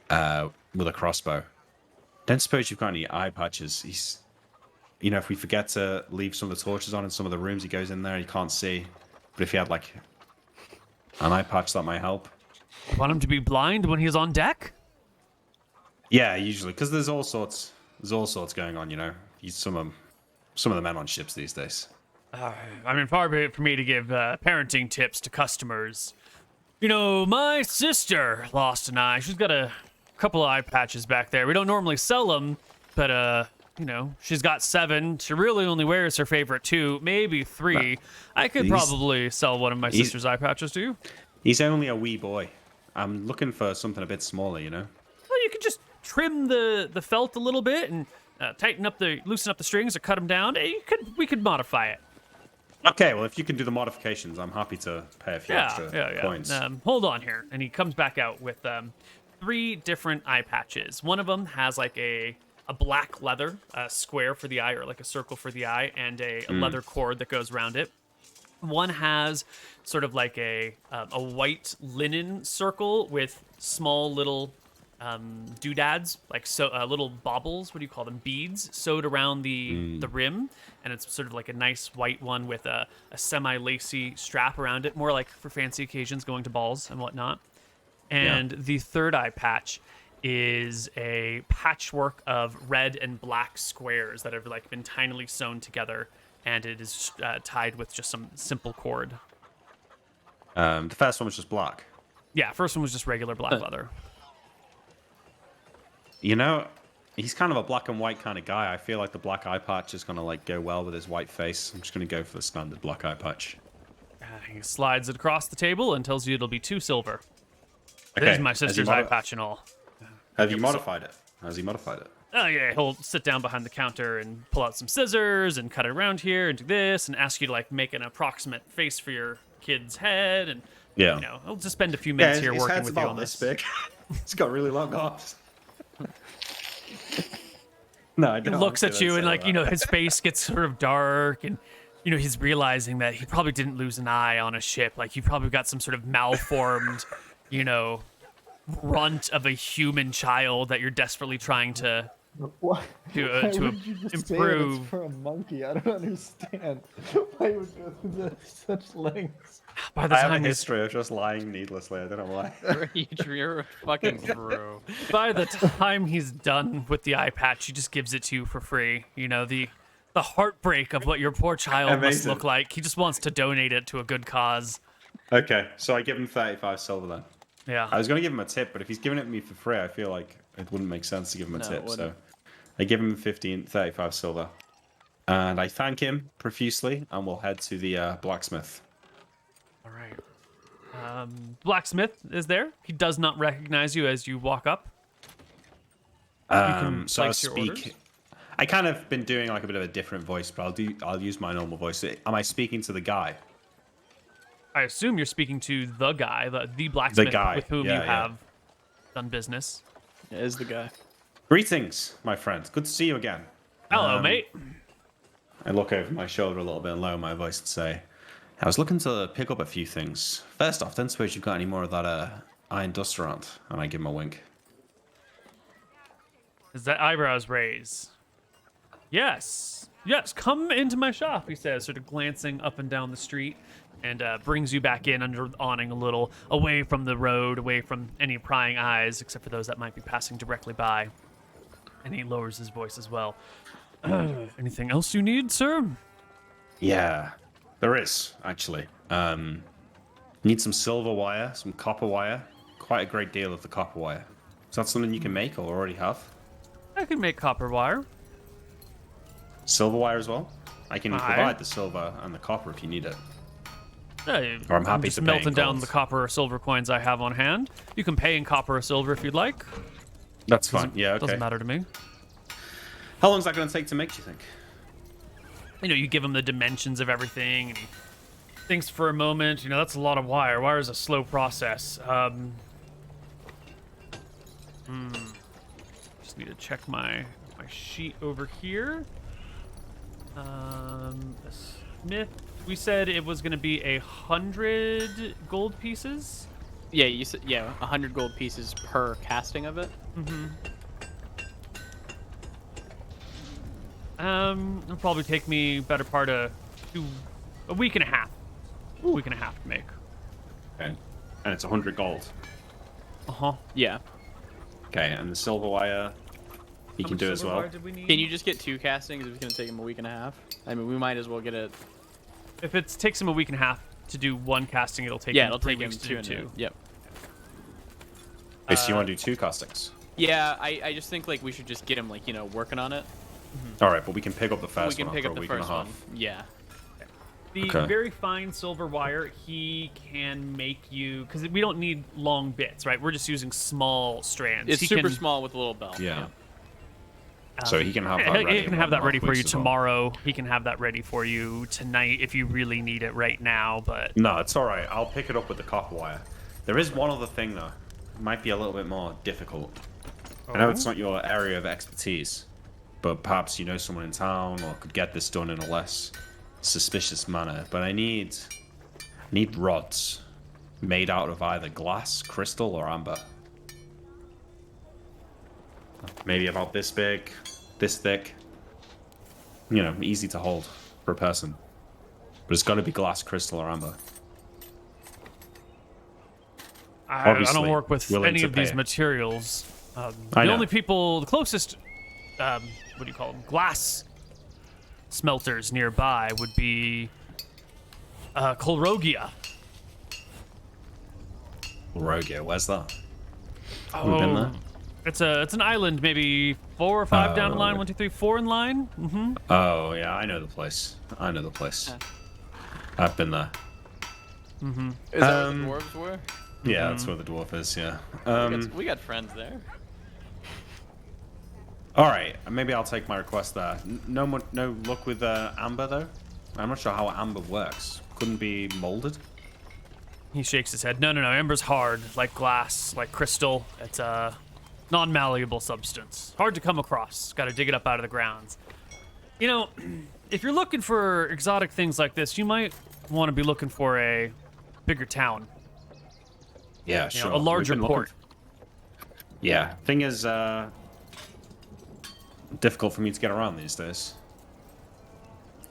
with a crossbow. Don't suppose you've got any eye patches. He's, if we forget to leave some of the torches on in some of the rooms, he goes in there, he can't see. But if he had like an eye patch, that might help. Want him to be blind when he's on deck? Yeah, usually, because there's all sorts going on. Some of the men on ships these days. I mean, far be it for me to give parenting tips to customers. You know, my sister lost an eye. She's got a couple of eye patches back there. We don't normally sell them, but you know, she's got 7. She really only wears her favorite 2, maybe 3. I could probably sell one of my sister's eye patches to you. He's only a wee boy. I'm looking for something a bit smaller, you know? Well, you could just trim the felt a little bit and loosen up the strings or cut them down. We could modify it. Okay, well, if you can do the modifications, I'm happy to pay a few extra points. Hold on here. And he comes back out with 3 different eye patches. One of them has like a black leather square for the eye, or like a circle for the eye, and a leather cord that goes around it. One has sort of like a white linen circle with small little doodads, like little baubles. What do you call them? Beads sewed around the rim, and it's sort of like a nice white one with a semi-lacy strap around it, more like for fancy occasions, going to balls and whatnot. And the third eye patch is a patchwork of red and black squares that have like been tinily sewn together, and it is tied with just some simple cord. The first one was just black. Yeah, first one was just regular black leather. You know, he's kind of a black and white kind of guy. I feel like the black eye patch is going to like go well with his white face. I'm just going to go for the standard black eye patch. He slides it across the table and tells you it'll be 2 silver. Okay. This is my sister's eye patch and all. Have you modified it? Has he modified it? Oh, yeah, he'll sit down behind the counter and pull out some scissors and cut it around here and do this and ask you to, like, make an approximate face for your kid's head. And, you know, he'll just spend a few minutes here working with you on this. Big. It's got really long arms. No, I don't. He looks at you and, like, you know, his face gets sort of dark and, you know, he's realizing that he probably didn't lose an eye on a ship. Like, you probably got some sort of malformed, you know, runt of a human child that you're desperately trying to What? Why to would you just say that improve. it's for a monkey? I don't understand. Why would you go through such lengths? By the I have a time history of just lying needlessly. I don't know why. You're a fucking bro. by the time he's done with the eye patch, he just gives it to you for free. You know, the heartbreak of what your poor child must Amazing. look like. He just wants to donate it to a good cause. Okay, so I give him 35 silver then. Yeah. I was going to give him a tip, but if he's giving it to me for free, I feel like it wouldn't make sense to give him a No, it tip. So wouldn't. I give him 35 silver. And I thank him profusely, and we'll head to the blacksmith. All right. Blacksmith is there. He does not recognize you as you walk up. can So I'll place your orders? speak. I kind of been doing like a bit of a different voice, but I'll use my normal voice. Am I speaking to the guy? I assume you're speaking to the guy, the blacksmith guy, with whom you yeah. have done business. Yeah, is the guy. Greetings, my friend. Good to see you again. Hello, mate. I look over my shoulder a little bit and lower my voice and say, I was looking to pick up a few things. First off, don't suppose you've got any more of that iron dust around? And I give him a wink. Is that eyebrows raise? Yes. Yes, come into my shop, he says, sort of glancing up and down the street, and brings you back in under the awning a little, away from the road, away from any prying eyes, except for those that might be passing directly by. And he lowers his voice as well. Anything else you need, sir? Yeah, there is, actually. Need some silver wire, some copper wire. Quite a great deal of the copper wire. Is that something you can make or already have? I can make copper wire. Silver wire as well? I can Aye. provide the silver and the copper if you need it. Or I'm happy just to pay in melting down gold. the copper or silver coins I have on hand. You can pay in copper or silver if you'd like. That's fine. Yeah, okay. Doesn't matter to me. How long is that going to take to make, do you think? You know, you give him the dimensions of everything, and he thinks for a moment. You know, that's a lot of wire. Wire is a slow process. Just need to check my sheet over here. The smith. We said it was going to be 100 gold pieces. Yeah, you said 100 gold pieces per casting of it. It'll probably take me better part of a week and a half. A week and a half to make. Okay. And it's 100 gold. Yeah. Okay, and the silver wire he can do as well. Did we need? Can you just get 2 castings if it's gonna take him a week and a half? I mean, we might as well get it If it takes him a week and a half to do one casting, it'll take him it'll 3 take him weeks to do 2. Yep. Okay, so you want to do 2 castings? Yeah, I just think like we should just get him like working on it. All right, but we can pick up the We first can one pick after up a the week and a first half. one. Yeah. The Okay. very fine silver wire, he can make you, because we don't need long bits, right? We're just using small strands. It's he super can, small with a little bell. Yeah. So he can have that He ready. can in have that 1.5 ready for you weeks as well. tomorrow. He can have that ready for you tonight if you really need it right now. But No, it's all right. I'll pick it up with the copper wire. There is one other thing though. It might be a little bit more difficult. I know it's not your area of expertise, but perhaps you know someone in town or could get this done in a less suspicious manner. But I need rods made out of either glass, crystal, or amber. Maybe about this big, this thick. You know, easy to hold for a person. But it's got to be glass, crystal, or amber. I don't Obviously, work with willing any to of these pay. materials. I The know. only people, the closest, what do you call them? Glass smelters nearby would be Kolrogia. Rogia, where's that? We've been there. It's an island, maybe 4 or 5 down the line. 1, 2, 3, 4 in line. Mm-hmm. Oh, yeah, I know the place. I know the place. I've been there. Is that where the dwarves were? Yeah, that's where the dwarf is, yeah. We got friends there. Alright, maybe I'll take my request there. No luck with amber, though? I'm not sure how amber works. Couldn't be molded? He shakes his head. No. Ember's hard, like glass, like crystal. It's a non-malleable substance. Hard to come across. Got to dig it up out of the grounds. You know, if you're looking for exotic things like this, you might want to be looking for a bigger town. Yeah, You sure. know, a larger We've been looking port. Yeah, thing is, difficult for me to get around these days.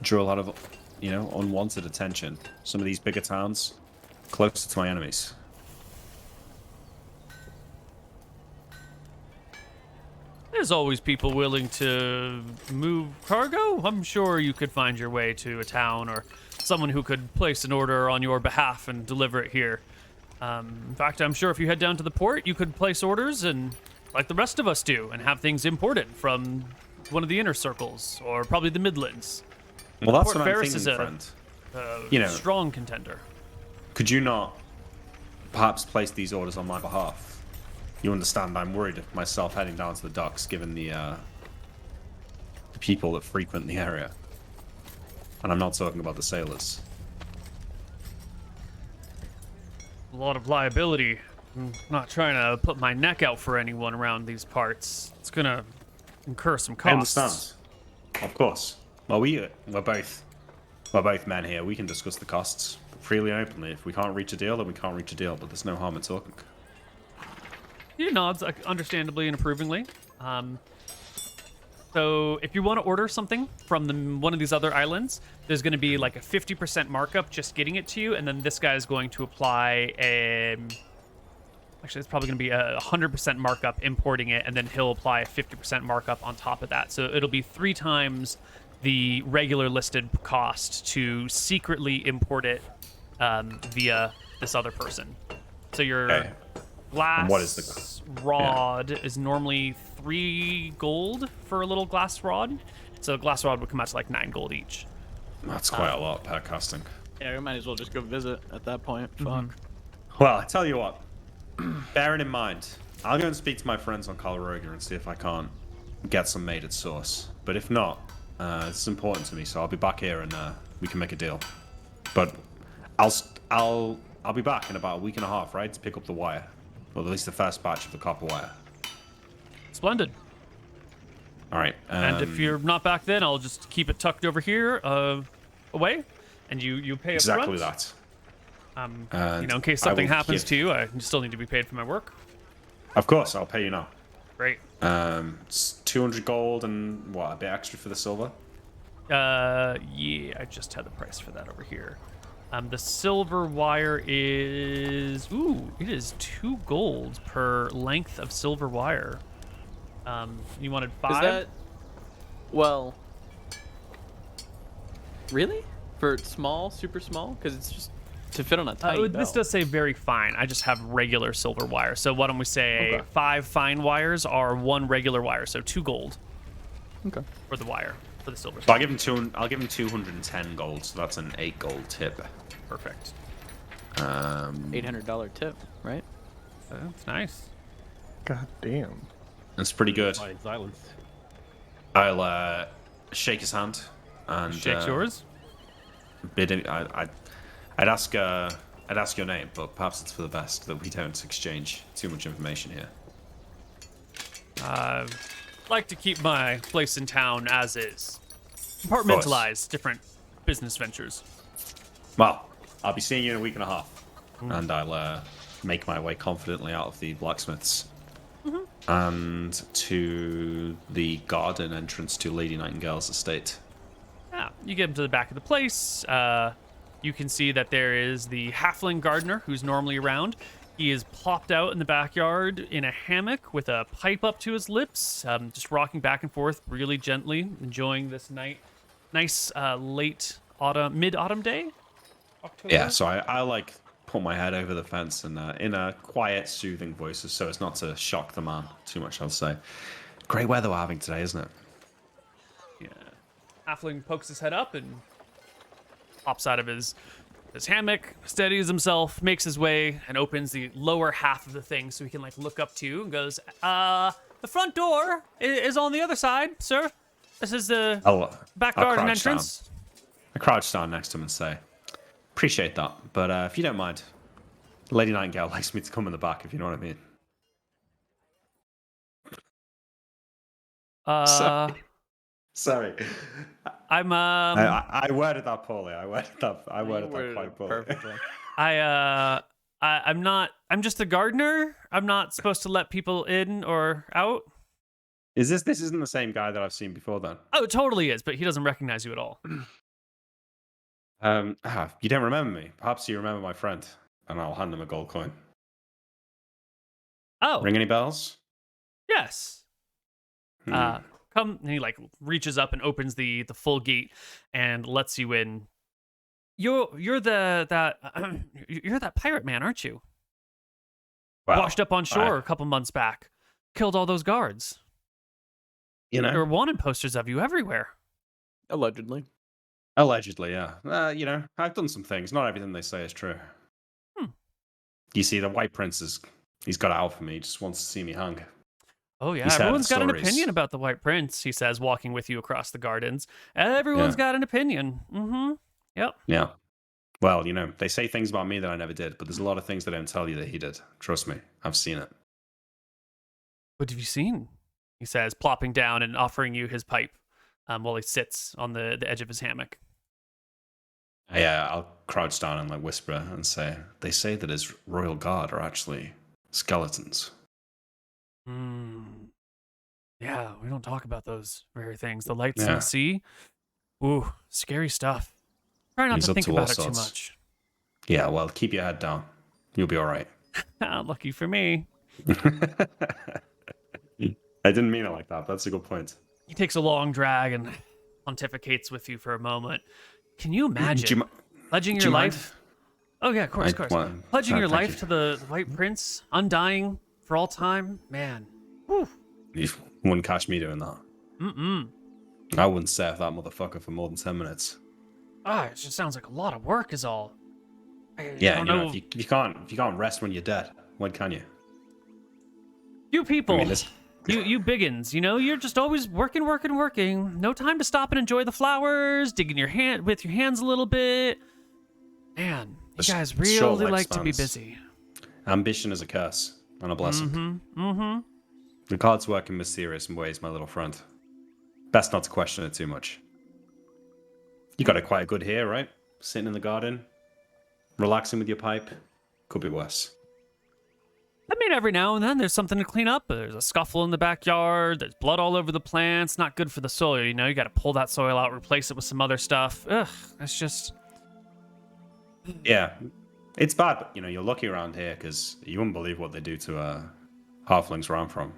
Draw a lot of, unwanted attention. Some of these bigger towns, closer to my enemies. There's always people willing to move cargo. I'm sure you could find your way to a town or someone who could place an order on your behalf and deliver it here. In fact, I'm sure if you head down to the port, you could place orders and, like the rest of us do, and have things imported from one of the inner circles or probably the Midlands. Well, that's Port what I'm Ferris thinking, is friend. strong contender. Could you not perhaps place these orders on my behalf? You understand, I'm worried of myself heading down to the docks, given the people that frequent the area. And I'm not talking about the sailors. A lot of liability. I'm not trying to put my neck out for anyone around these parts. It's gonna incur some costs. I understand. Of course. Well, we're both men here. We can discuss the costs freely and openly. If we can't reach a deal, then we can't reach a deal. But there's no harm in talking. He nods, understandably and approvingly. So if you want to order something from one of these other islands, there's going to be like a 50% markup just getting it to you, and then this guy is going to apply actually, it's probably going to be a 100% markup importing it, and then he'll apply a 50% markup on top of that. So it'll be 3 times the regular listed cost to secretly import it via this other person. So your Okay. glass And what is the rod is normally 3 gold for a little glass rod. So a glass rod would come out to like 9 gold each. That's quite a lot per casting. Yeah, we might as well just go visit at that point. Fuck. Well, I tell you what. Bearing in mind, I'll go and speak to my friends on Kalroga and see if I can't get some made at source. But if not, it's important to me, so I'll be back here and we can make a deal. But I'll be back in about a week and a half, right, to pick up the wire, or at least the first batch of the copper wire. Splendid. All right. And if you're not back then, I'll just keep it tucked over here, away, and you pay up exactly front. that. In case I something will happens give- to you, I still need to be paid for my work. Of course, I'll pay you now. Great. It's 200 gold and what, a bit extra for the silver? Yeah, I just had the price for that over here. The silver wire is it is 2 gold per length of silver wire. You wanted 5? Is that... Well... Really? For small, super small, because it's just to fit on a tiny belt. This does say very fine. I just have regular silver wire. So why don't we say Okay. 5 fine wires are 1 regular wire, so 2 gold Okay. for the wire for the silver. So I'll give him 210 gold. So that's an 8 gold tip. Perfect. $800 tip, right? That's nice. God damn. That's pretty good. Fine silence. I'll shake his hand and Shakes yours. bid him. I'd ask your name, but perhaps it's for the best that we don't exchange too much information here. Like to keep my place in town as is. Compartmentalize different business ventures. Well, I'll be seeing you in a week and a half, and I'll make my way confidently out of the blacksmiths and to the garden entrance to Lady Nightingale's estate. Yeah, you get him to the back of the place. You can see that there is the halfling gardener who's normally around. He is plopped out in the backyard in a hammock with a pipe up to his lips, just rocking back and forth really gently, enjoying this nice late autumn, mid-autumn day. October. Yeah, so I like put my head over the fence and in a quiet, soothing voice, so as not to shock the man too much. I'll say, great weather we're having today, isn't it? Yeah. Halfling pokes his head up and pops out of his hammock, steadies himself, makes his way, and opens the lower half of the thing so he can like look up to you and goes, the front door is on the other side, sir. This is the back I'll garden crouch entrance. down. I crouch down next to him and say, appreciate that, but if you don't mind, Lady Nightingale likes me to come in the back, if you know what I mean. Sorry. I'm I worded that poorly. I worded that quite poorly. Perfectly. I'm just a gardener. I'm not supposed to let people in or out. This isn't the same guy that I've seen before then? Oh, it totally is, but he doesn't recognize you at all. You don't remember me. Perhaps you remember my friend, and I'll hand him a gold coin. Oh, Ring any bells? yes. Come, and he like reaches up and opens the full gate and lets you in. You're that pirate man, aren't you? Well, Washed up on shore a couple months back, killed all those guards. You know, There were wanted posters of you everywhere. Allegedly. allegedly, yeah. I've done some things. Not everything they say is true. You see, the White Prince he's got it out for me. He just wants to see me hung. Oh yeah, He's heard everyone's the got an stories. opinion about the White Prince. He says, walking with you across the gardens. Everyone's got an opinion. Mm-hmm. Yep. Yeah. Well, they say things about me that I never did, but there's a lot of things they don't tell you that he did. Trust me, I've seen it. What have you seen? He says, plopping down and offering you his pipe while he sits on the edge of his hammock. Yeah, I'll crouch down and whisper and say, they say that his royal guard are actually skeletons. Yeah, we don't talk about those very things. The lights in Yeah. the sea. Ooh, scary stuff. Try not He's to up think to all about it too sorts. much. Yeah, well, keep your head down. You'll be all right. Lucky for me. I didn't mean it like that. That's a good point. He takes a long drag and pontificates with you for a moment. Can you imagine pledging do your you mind? life? Oh yeah, of course. Pledging your life to the White Prince, undying for all time, man. Whew. You wouldn't catch me doing that. I wouldn't serve that motherfucker for more than 10 minutes. It just sounds like a lot of work is all. I Yeah, don't you know, know. if you can't rest when you're dead, when can you? You people, I mean, this- you biggins, you're just always working. No time to stop and enjoy the flowers, digging your hand with your hands a little bit. Man, you guys short really like to be lifespans. busy. Ambition is a curse and a blessing. The gods work in mysterious ways, my little friend. Best not to question it too much. You got it quite good here, right? Sitting in the garden, relaxing with your pipe. Could be worse. I mean, every now and then there's something to clean up. There's a scuffle in the backyard. There's blood all over the plants. Not good for the soil, You got to pull that soil out, replace it with some other stuff. Ugh, it's just... Yeah, it's bad, but you're lucky around here because you wouldn't believe what they do to halflings where I'm from.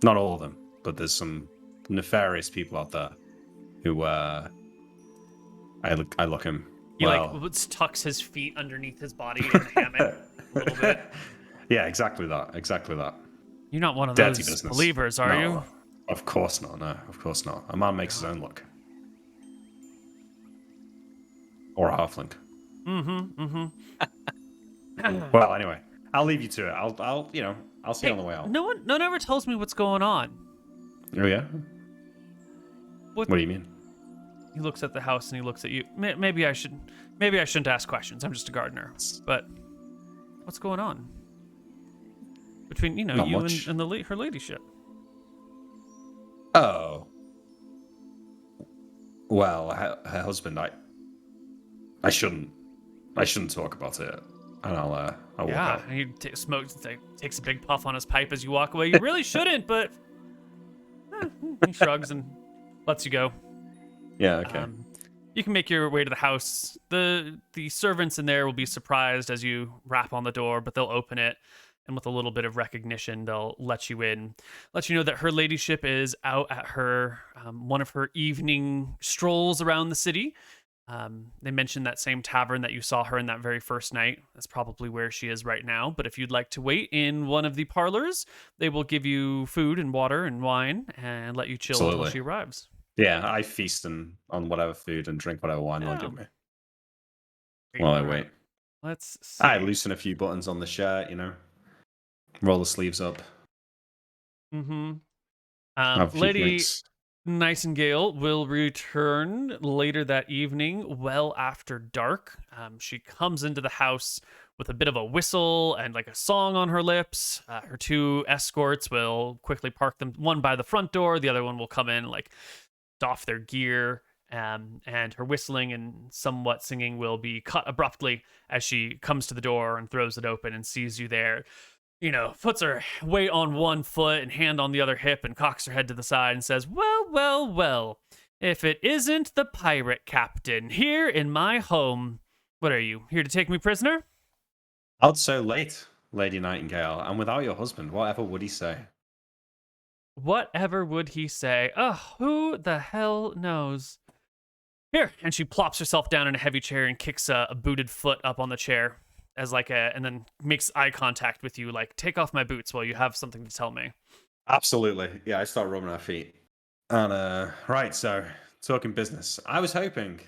Not all of them, but there's some nefarious people out there who I look him. He well. tucks his feet underneath his body in the hammock a little bit. Yeah, exactly that. Exactly that. You're not one of Dirty those business. believers, are No, you? Of course not. No, of course not. A man makes his own luck. Or a halfling. Well, anyway, I'll leave you to it. I'll see you on the way out. No one ever tells me what's going on. Oh yeah. What do you mean? He looks at the house and he looks at you. Maybe I shouldn't ask questions. I'm just a gardener. But what's going on between Not you much. and her ladyship? Oh. Well, her husband. I shouldn't talk about it. And I'll walk out. And he takes a big puff on his pipe as you walk away. You really shouldn't, but he shrugs and lets you go. Yeah. Okay. You can make your way to the house. The servants in there will be surprised as you rap on the door, but they'll open it, and with a little bit of recognition, they'll let you in, let you know that her ladyship is out at her one of her evening strolls around the city. They mentioned that same tavern that you saw her in that very first night. That's probably where she is right now. But if you'd like to wait in one of the parlors, they will give you food and water and wine and let you chill until Absolutely. she arrives. Yeah, I feast on whatever food and drink whatever wine they'll give me while I wait. Let's see. I loosen a few buttons on the shirt, roll the sleeves up. Have Have a few Lady drinks. Nightingale will return later that evening, well after dark. She comes into the house with a bit of a whistle and like a song on her lips. Her two escorts will quickly park them, one by the front door, the other one will come in, like doff their gear. And her whistling and somewhat singing will be cut abruptly as she comes to the door and throws it open and sees you there. Puts her weight on one foot and hand on the other hip and cocks her head to the side and says, well, well, well, if it isn't the pirate captain here in my home. What are you, here to take me prisoner? Out so late, Lady Nightingale, and without your husband, whatever would he say? Whatever would he say? Who the hell knows? Here, and she plops herself down in a heavy chair and kicks a booted foot up on the chair. And then makes eye contact with you, like, take off my boots while you have something to tell me. Absolutely. Yeah, I start rubbing our feet. And, right, so, talking business. I was hoping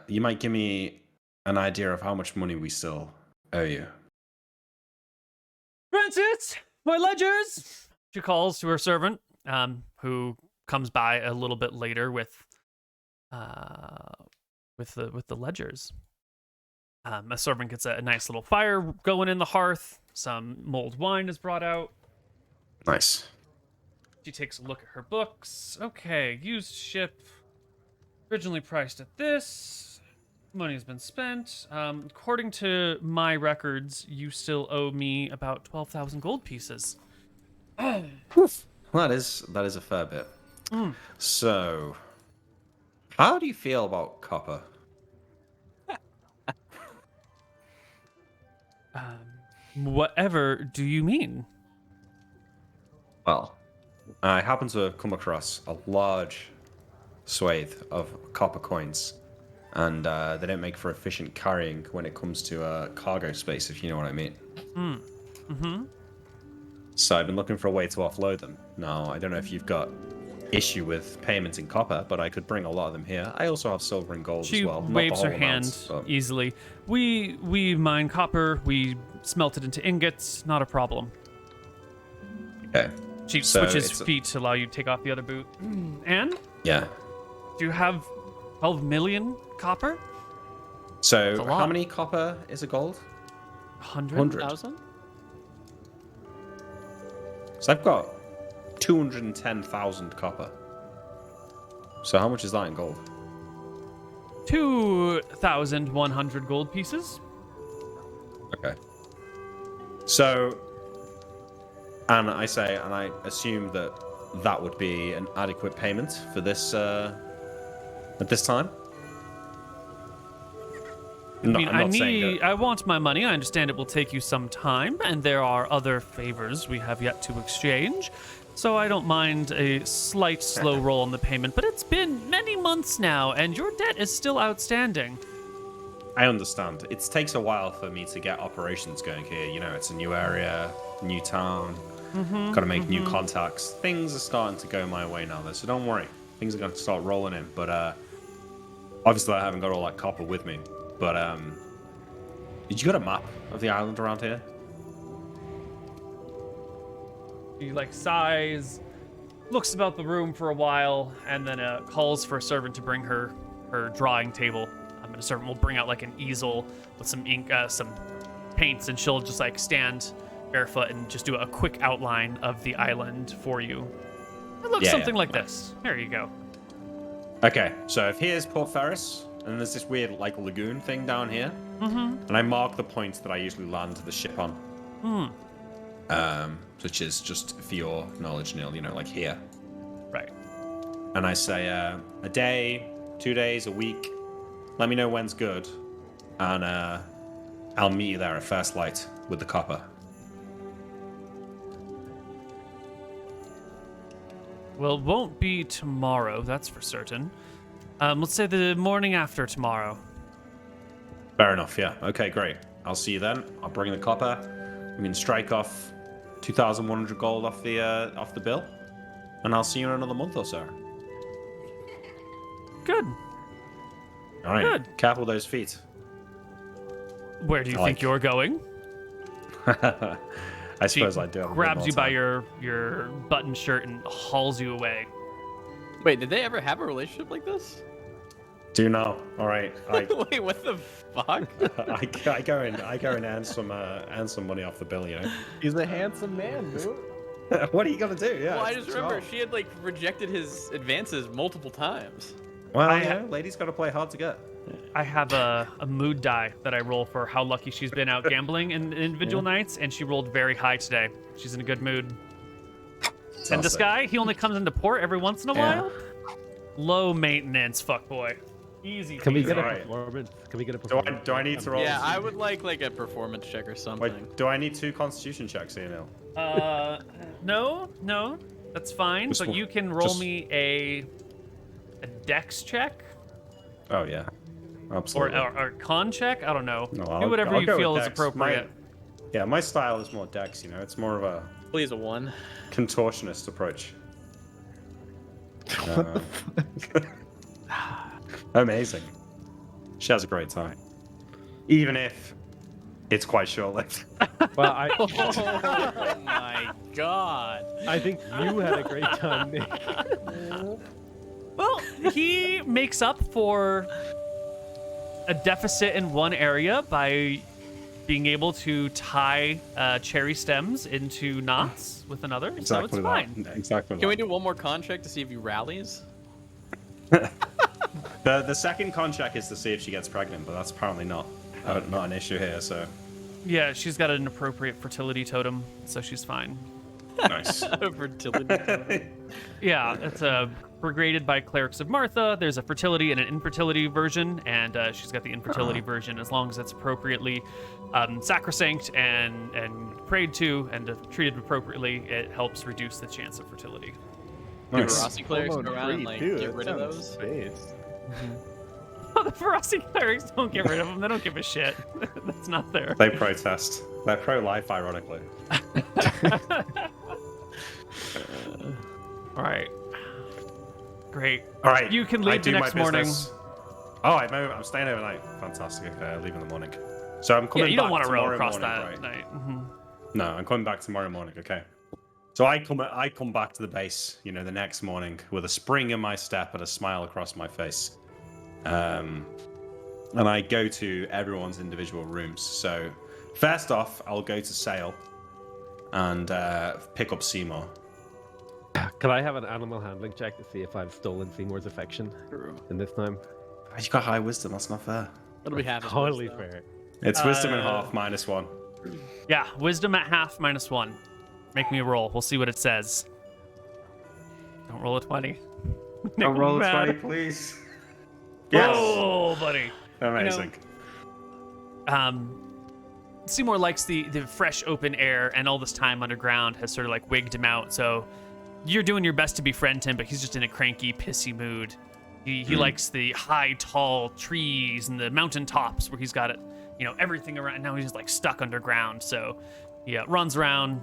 you might give me an idea of how much money we still owe you. Francis, my ledgers! She calls to her servant, who comes by a little bit later with the ledgers. A servant gets a nice little fire going in the hearth. Some mulled wine is brought out. Nice. She takes a look at her books. Okay, used ship. Originally priced at this. Money has been spent. According to my records, you still owe me about 12,000 gold pieces. Well, that is a fair bit. So, how do you feel about copper? Whatever do you mean? Well, I happen to have come across a large swathe of copper coins, and they don't make for efficient carrying when it comes to cargo space, if you know what I mean. So I've been looking for a way to offload them. Now, I don't know if you've got issue with payments in copper, but I could bring a lot of them here. I also have silver and gold as well. She waves her hand easily. We mine copper. We smelt it into ingots. Not a problem. Okay. She switches feet to allow you to take off the other boot. And? Yeah. Do you have 12 million copper? So how many copper is a gold? 100,000? So I've got 210,000 copper. So how much is that in gold? 2,100 gold pieces. Okay. So, and I assume that that would be an adequate payment for this at this time. I want my money. I understand it will take you some time, and there are other favors we have yet to exchange. So I don't mind a slight slow roll on the payment, but it's been many months now, and your debt is still outstanding. I understand. It takes a while for me to get operations going here. You know, it's a new area, new town. Got to make new contacts. Things are starting to go my way now, though, so don't worry. Things are going to start rolling in. But obviously, I haven't got all that copper with me. But did you get a map of the island around here? He sighs, looks about the room for a while, and then calls for a servant to bring her drawing table. And a servant will bring out an easel with some ink, some paints, and she'll just stand barefoot and just do a quick outline of the island for you. It looks something like this. There you go. Okay, so if here's Port Ferris, and there's this weird lagoon thing down here, and I mark the points that I usually land the ship on. Which is just for your knowledge, Neal, here. Right. And I say, a day, 2 days, a week. Let me know when's good. And I'll meet you there at first light with the copper. Well, it won't be tomorrow, that's for certain. Let's say the morning after tomorrow. Fair enough, yeah. Okay, great. I'll see you then. I'll bring the copper. We can strike off 2,100 gold off the bill. And I'll see you in another month or so. Good. All right. Good. Careful with those feet. Where do you think you're going? I suppose I do. Grabs you by your button shirt and hauls you away. Wait, did they ever have a relationship like this? Do know. All right. Wait, what the fuck? I go and earn some money off the bill. He's a handsome man, dude. What are you gonna do? Yeah. Well, I just remember she had rejected his advances multiple times. Well, ladies got to play hard to get. I have a mood die that I roll for how lucky she's been out gambling in individual nights, and she rolled very high today. She's in a good mood. And this guy, he only comes into port every once in a while. Low maintenance, fuckboy. Easy. Can we get a Right. performance? Can we get a performance? Do I need to roll? Yeah, I would like a performance check or something. Wait, do I need 2 constitution checks here, Neal? No, that's fine. Just But one- you can roll just- me a dex check Oh yeah, or absolutely. a con check. I don't know. No, Do whatever I'll you go feel with is dex. appropriate. My style is more dex. It's more of a Please a 1. contortionist approach. Amazing. She has a great time, even if it's quite short-lived. Well, Oh my god. I think you had a great time, Nick. Well, he makes up for a deficit in one area by being able to tie cherry stems into knots with another, so it's fine. Exactly. Can we do one more con check to see if he rallies? The second con check is to see if she gets pregnant, but that's apparently not an issue here. So Yeah, she's got an appropriate fertility totem, so she's fine. nice. Fertility. Yeah, it's graded by Clerics of Martha. There's a fertility and an infertility version, and she's got the infertility version. As long as it's appropriately sacrosanct and prayed to and treated appropriately, it helps reduce the chance of fertility. Do Nice. Veracity clerics go around and get rid of those? Space. Oh, the Veracity Clerics don't get rid of them. They don't give a shit. That's not there. They protest. They're pro-life, ironically. All right. Great. All right. You can I leave the do my next morning. business. Oh, I'm staying overnight. Fantastic. Okay, I leave in the morning. So I'm coming Yeah, you back don't want to row tomorrow across morning, that right? night. Mhm. No, I'm coming back tomorrow morning. Okay. So I come back to the base, the next morning with a spring in my step and a smile across my face. And I go to everyone's individual rooms. So first off, I'll go to Sail and pick up Seymour. Can I have an animal handling check to see if I've stolen Seymour's affection in this time? Oh, you got high wisdom. That's not fair. It'll be half as Totally much, though. fair. It's wisdom in half -1. Yeah, wisdom at half -1. Make me a roll. We'll see what it says. Don't roll a 20. Don't roll a Mad. 20, please. Yes. Oh, buddy. Amazing. Seymour likes the fresh open air, and all this time underground has sort of wigged him out. So you're doing your best to befriend him, but he's just in a cranky, pissy mood. He likes the high, tall trees and the mountain tops where he's got it, everything around. Now he's like stuck underground, so he runs around,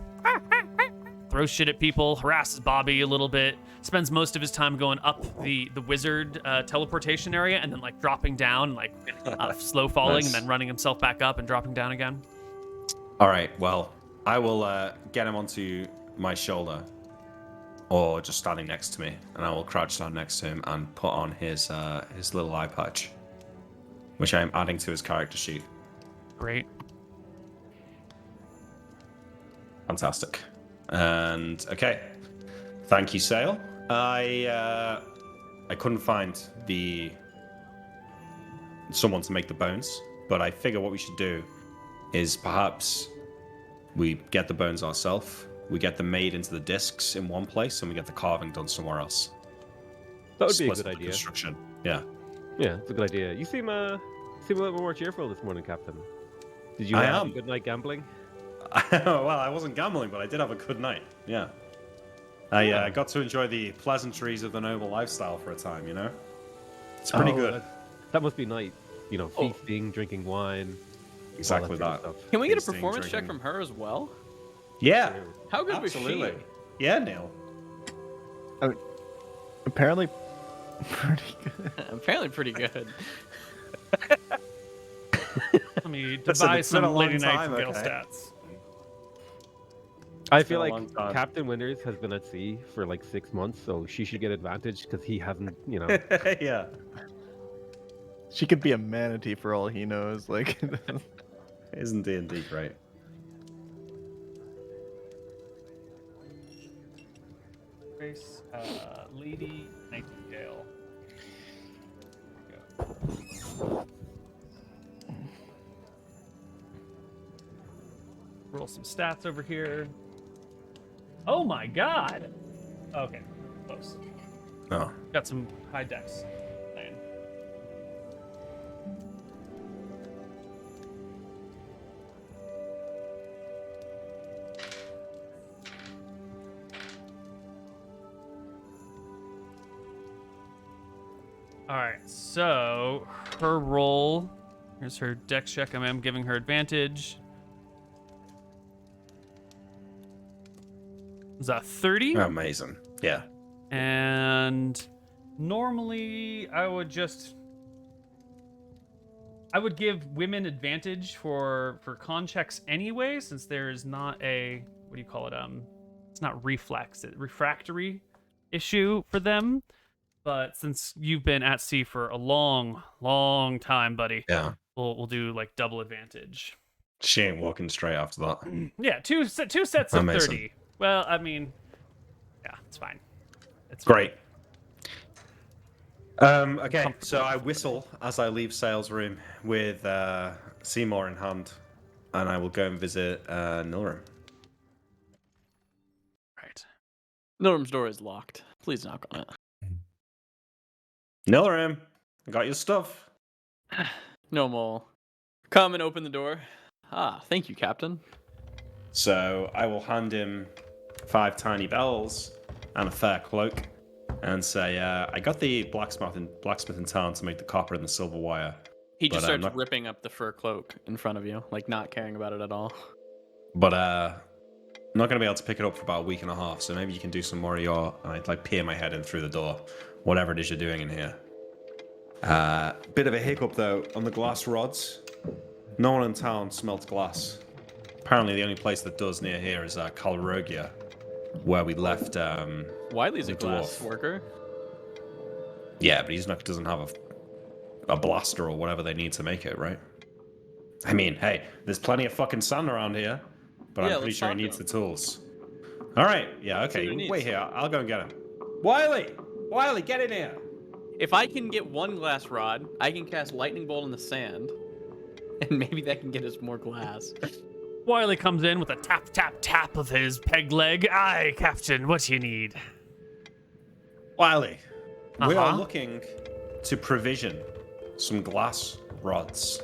throws shit at people, harasses Bobby a little bit, spends most of his time going up the wizard teleportation area and then like dropping down, like slow falling, Nice. and then running himself back up and dropping down again. All right, well, I will get him onto my shoulder, or just standing next to me, and I will crouch down next to him and put on his little eye patch, which I am adding to his character sheet. Great. Fantastic. And okay, thank you, Sale. I couldn't find someone to make the bones, but I figure what we should do is perhaps we get the bones ourselves, we get them made into the discs in one place, and we get the carving done somewhere else. That would be a Split good up the idea. Construction. Yeah. Yeah, it's a good idea. You seem a little more cheerful this morning, Captain. Did you I have am. a good night gambling? Well, I wasn't gambling, but I did have a good night. Yeah. I got to enjoy the pleasantries of the noble lifestyle for a time, It's pretty good. That must be nice. Feasting, drinking wine. Exactly all that. that. Sort of stuff. Can we get a Feasting, performance check drinking. from her as well? Yeah. How good Absolutely. was she? Yeah, Neal. Apparently, pretty good. Apparently pretty good. Let me Listen, devise it's been a some long Lady time, Nightingale okay? stats. I It's feel been a like long time. Captain Winters has been at sea for like 6 months, so she should get advantage because he hasn't, Yeah. She could be a manatee for all he knows. Like, Isn't D&D great? Grace, Lady Nightingale. Roll some stats over here. Oh my god! Okay, close. No. Got some high decks. Man. All right, so her roll. Here's her dex check. I am giving her advantage. Is that 30? Amazing. Yeah. And normally I would give women advantage for con checks anyway, since there is not a, what do you call it? It's not reflex, it's refractory issue for them. But since you've been at sea for a long, long time, buddy, Yeah. we'll do like double advantage. She ain't walking straight after that. Yeah, two sets of Amazing. 30. Well, I mean, yeah, it's fine. It's Great. Okay, so I whistle as I leave Sales room with Seymour in hand, and I will go and visit Nilrim. Right. Nilrim's door is locked. Please knock on it. Nilrim, I got your stuff. No mole. Come and open the door. Ah, thank you, Captain. So I will hand him 5 tiny bells and a fair cloak, and say, I got the blacksmith in town to make the copper and the silver wire. He just But, starts ripping up the fur cloak in front of you, like not caring about it at all. But I'm not going to be able to pick it up for about a week and a half, so maybe you can do some more of your, and I'd like peer my head in through the door, whatever it is you're doing in here. Bit of a hiccup though on the glass rods. No one in town smelts glass. Apparently the only place that does near here is Calrogia, where we left Wiley's a the glass dwarf. worker. Yeah, but doesn't have a blaster or whatever they need to make it, right? I mean, hey, there's plenty of fucking sand around here, but Yeah, I'm pretty let's sure he talk to needs the him. tools. All right, yeah, see okay, what he wait needs. here. I'll go and get him. Wiley, get in here. If I can get one glass rod, I can cast lightning bolt in the sand, and maybe that can get us more glass. Wiley comes in with a tap, tap, tap of his peg leg. Aye, Captain, what you need? Wiley, we are Uh-huh. looking to provision some glass rods.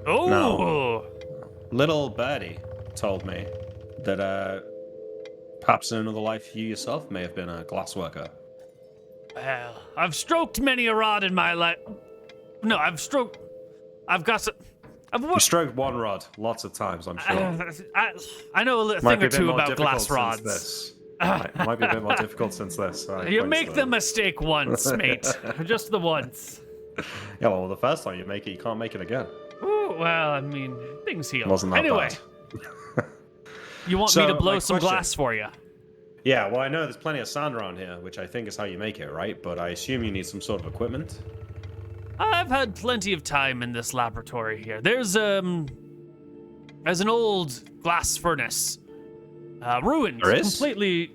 Oh, No. Little birdie told me that Perhaps in another life, you yourself may have been a glassworker. Well, I've stroked many a rod in my life. No, I've got some. You stroked one rod lots of times, I'm sure. I know a thing or two about glass rods. This. Might be a bit more difficult since this. You make the mistake once, mate. Just the once. Yeah, well, the first time you make it, you can't make it again. Ooh, well, I mean, things heal. Wasn't that anyway, bad. You want me to blow some glass for you? Yeah, well, I know there's plenty of sand around here, which I think is how you make it, right? But I assume you need some sort of equipment. I've had plenty of time in this laboratory here. There's an old glass furnace, ruined, There is? completely.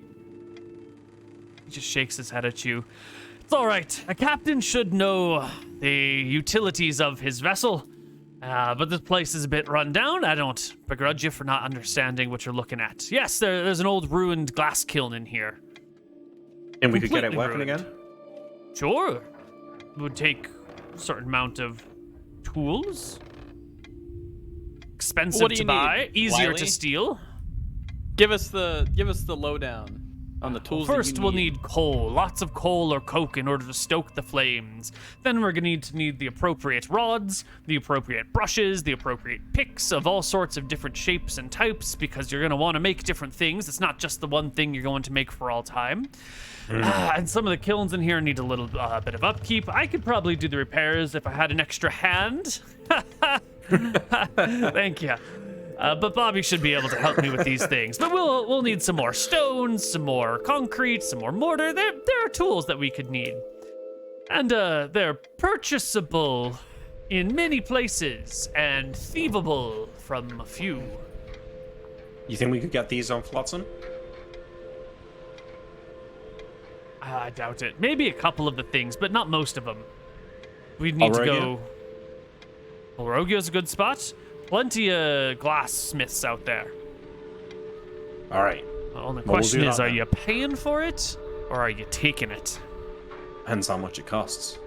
He just shakes his head at you. It's all right. A captain should know the utilities of his vessel, but this place is a bit run down. I don't begrudge you for not understanding what you're looking at. Yes, there's an old ruined glass kiln in here. And we could get it Completely working ruined. again? Sure. It would take a certain amount of tools. Expensive What do to you buy, need, easier Wiley? to steal. Give us the lowdown on the tools. First, that you we'll need. need coal, lots of coal or coke in order to stoke the flames. Then we're gonna need the appropriate rods, the appropriate brushes, the appropriate picks of all sorts of different shapes and types, because you're gonna want to make different things. It's not just the one thing you're going to make for all time. And some of the kilns in here need a little bit of upkeep. I could probably do the repairs if I had an extra hand. Thank you. But Bobby should be able to help me with these things. But we'll need some more stones, some more concrete, some more mortar. There are tools that we could need. And they're purchasable in many places and thievable from a few. You think we could get these on Flotsam? I doubt it. Maybe a couple of the things, but not most of them. We'd need to go... Olrogio's a good spot. Plenty of glassmiths out there. All right. The only Well, we'll question do is, that are then. you paying for it, or are you taking it? Depends how much it costs.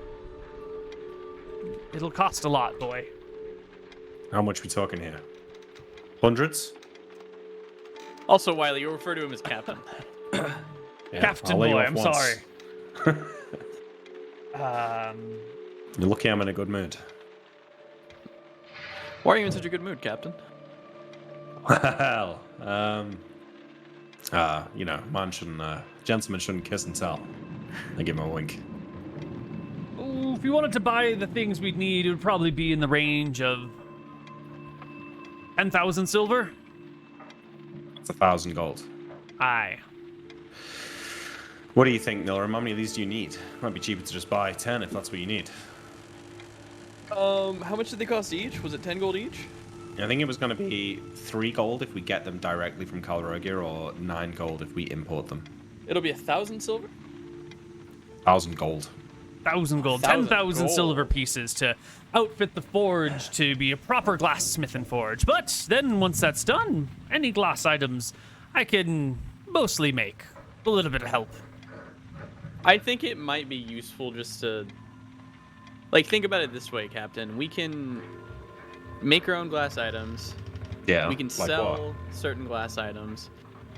It'll cost a lot, boy. How much we talking here? Hundreds? Also, Wiley, you refer to him as Captain. Yeah, Captain I'll lay you boy, off I'm once. sorry. You're lucky I'm in a good mood. Why are you in such a good mood, Captain? Well, you know, gentlemen shouldn't kiss and tell. I give him a wink. Ooh, if you wanted to buy the things we'd need, it would probably be in the range of 10,000 silver. It's 1,000 gold. Aye. What do you think, Neal? How many of these do you need? Might be cheaper to just buy 10 if that's what you need. How much did they cost each? Was it 10 gold each? I think it was going to be 3 gold if we get them directly from Calrogia, or 9 gold if we import them. It'll be 1,000 silver? 1,000 gold. 1,000 gold. 1,000 10,000 gold. silver pieces to outfit the forge to be a proper glassmith and forge. But then once that's done, any glass items I can mostly make. A little bit of help. I think it might be useful just to... Like, think about it this way, Captain. We can make our own glass items. Yeah. We can like sell what? certain glass items.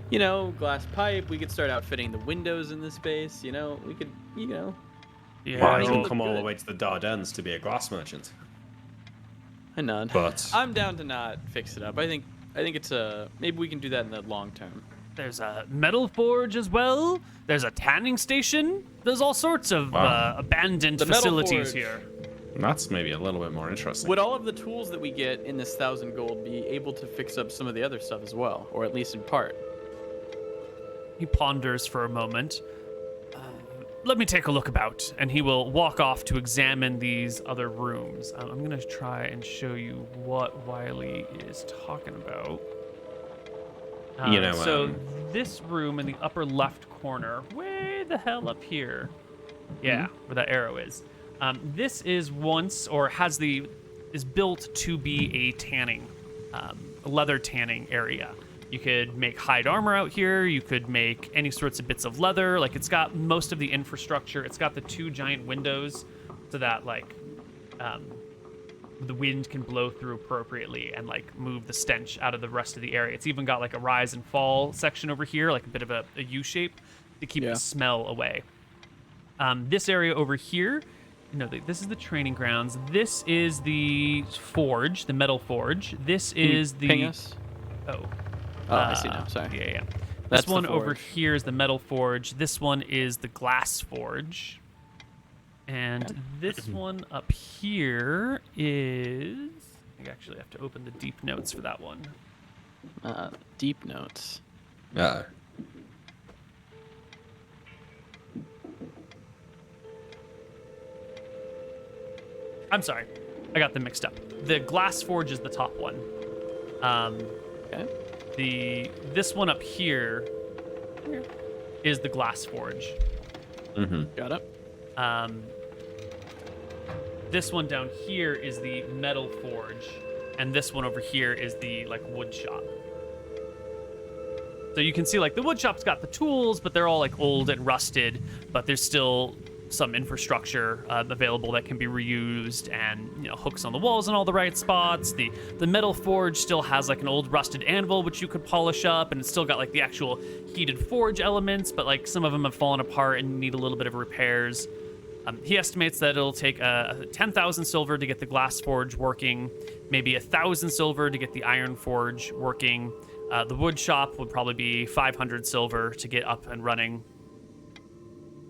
You know, glass pipe. We could start outfitting the windows in this space. You know, we could, Well, Yeah. you it'll can look come all the good. way to the Dardanelles to be a glass merchant. I nod. But I'm down to not fix it up. I think it's maybe we can do that in the long term. There's a metal forge as well. There's a tanning station. There's all sorts of Wow. abandoned The metal facilities forge. here. that's maybe a little bit more interesting. Would all of the tools that we get in this 1,000 gold be able to fix up some of the other stuff as well, or at least in part? He ponders for a moment. Let me take a look about, and he will walk off to examine these other rooms. I'm going to try and show you what Wiley is talking about. You know, so this room in the upper left corner, way the hell up here. Yeah, where that arrow is. This is is built to be a tanning, a leather tanning area. You could make hide armor out here. You could make any sorts of bits of leather. Like, it's got most of the infrastructure. It's got the 2 giant windows so that, like, the wind can blow through appropriately and like move the stench out of the rest of the area. It's even got like a rise and fall section over here, like a bit of a U shape to keep Yeah. the smell away. This area over here, this is the training grounds. This is the forge, the metal forge. This is the Ping us? oh. I see now. Sorry. Yeah. That's This the one over forge. here is the metal forge. This one is the glass forge. And this one up here is... I actually have to open the deep notes for that one. Deep notes. Yeah. I'm sorry. I got them mixed up. The glass forge is the top one. Okay. This one up here is the glass forge. Mm-hmm. Got it. This one down here is the metal forge, and this one over here is the like wood shop. So you can see like the wood shop's got the tools, but they're all like old and rusted, but there's still some infrastructure available that can be reused, and hooks on the walls in all the right spots. The metal forge still has like an old rusted anvil which you could polish up, and it's still got like the actual heated forge elements, but like some of them have fallen apart and need a little bit of repairs. He estimates that it'll take 10,000 silver to get the glass forge working, maybe 1,000 silver to get the iron forge working. The wood shop would probably be 500 silver to get up and running.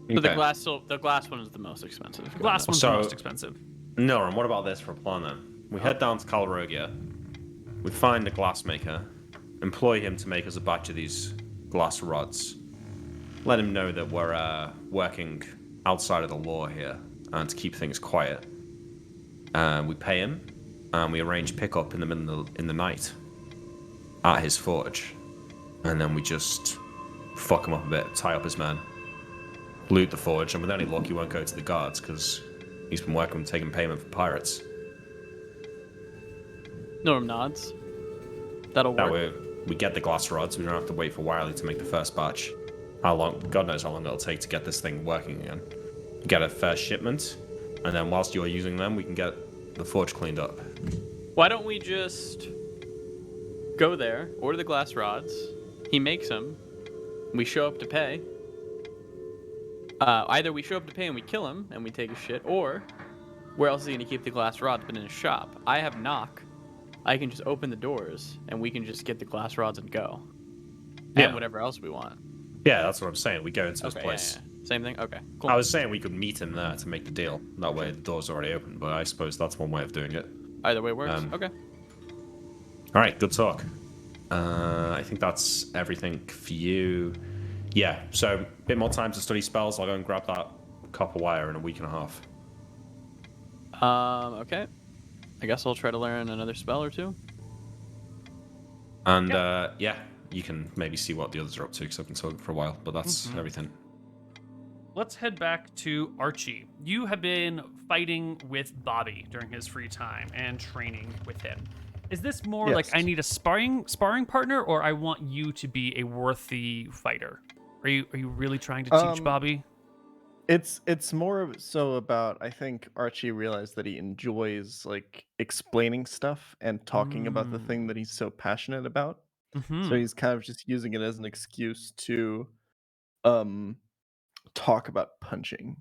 So the Okay. glass one is the most expensive. The glass one's So- the most expensive. No, and what about this for a plan then? We head down to Calrogia. We find a glassmaker, employ him to make us a batch of these glass rods. Let him know that we're working outside of the law here and to keep things quiet. We pay him, and we arrange pickup in the night at his forge, and then we just fuck him up a bit, tie up his men, loot the forge, and with any luck, he won't go to the guards because he's been working taking payment for pirates. Norm nods. That'll That work. way, we get the glass rods. We don't have to wait for Wiley to make the first batch. How long? God knows how long it'll take to get this thing working again. Get a first shipment, and then whilst you're using them, we can get the forge cleaned up. Why don't we just go there, order the glass rods, he makes them, we show up to pay. Either we show up to pay and we kill him and we take his shit, or where else is he going to keep the glass rods but in his shop? I have knock. I can just open the doors and we can just get the glass rods and go. Yeah. And whatever else we want. Yeah, that's what I'm saying. We go into his Okay, place. yeah. Same thing? Okay, cool. I was saying we could meet him there to make the deal. That way, the door's already open. But I suppose that's one way of doing it. Either way works. Um, Okay. All right, good talk. I think that's everything for you. Yeah, so a bit more time to study spells. I'll go and grab that copper wire in a week and a half. Okay. I guess I'll try to learn another spell or two. And yeah, you can maybe see what the others are up to because I've been talking for a while. But that's everything. Let's head back to Archie. You have been fighting with Bobby during his free time and training with him. Is this more like Yes. I need a sparring partner, or I want you to be a worthy fighter? Are you really trying to teach Bobby? It's more so about, I think Archie realized that he enjoys like explaining stuff and talking about the thing that he's so passionate about. So he's kind of just using it as an excuse to talk about punching.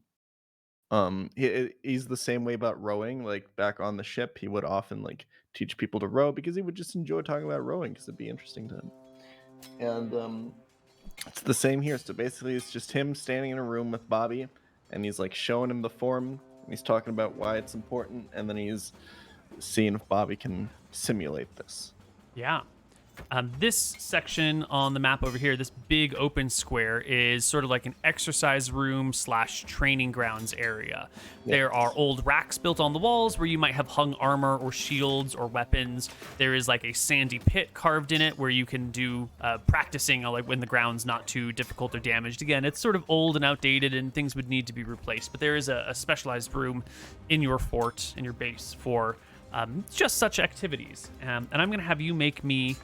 He's the same way about rowing. Like back on the ship, he would often like teach people to row because he would just enjoy talking about rowing because it'd be interesting to him. And it's the same here. So basically, it's just him standing in a room with Bobby, and he's like showing him the form, and he's talking about why it's important, and then he's seeing if Bobby can simulate this. Yeah. This section on the map over here, this big open square, is sort of like an exercise room / training grounds area. There are old racks built on the walls where you might have hung armor or shields or weapons. There is like a sandy pit carved in it where you can do practicing like when the ground's not too difficult or damaged. Again, it's sort of old and outdated and things would need to be replaced, but there is a specialized room in your fort, in your base, for just such activities. And I'm going to have you make me...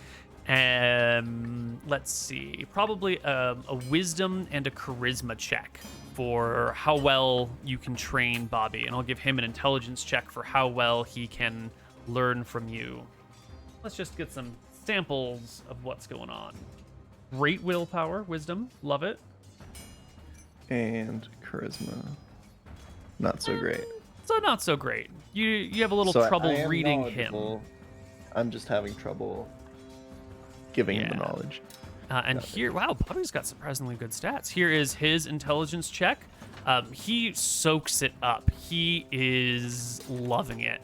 let's see, probably a wisdom and a charisma check for how well you can train Bobby, and I'll give him an intelligence check for how well he can learn from you. Let's just get some samples of what's going on. Great willpower, wisdom, love it. And charisma. Not so great. So not so great. You have a little So trouble I am reading him. knowledgeable. I'm just having trouble giving him the Yeah. knowledge. And here, wow, Bobby's got surprisingly good stats. Here is his intelligence check. He soaks it up. He is loving it.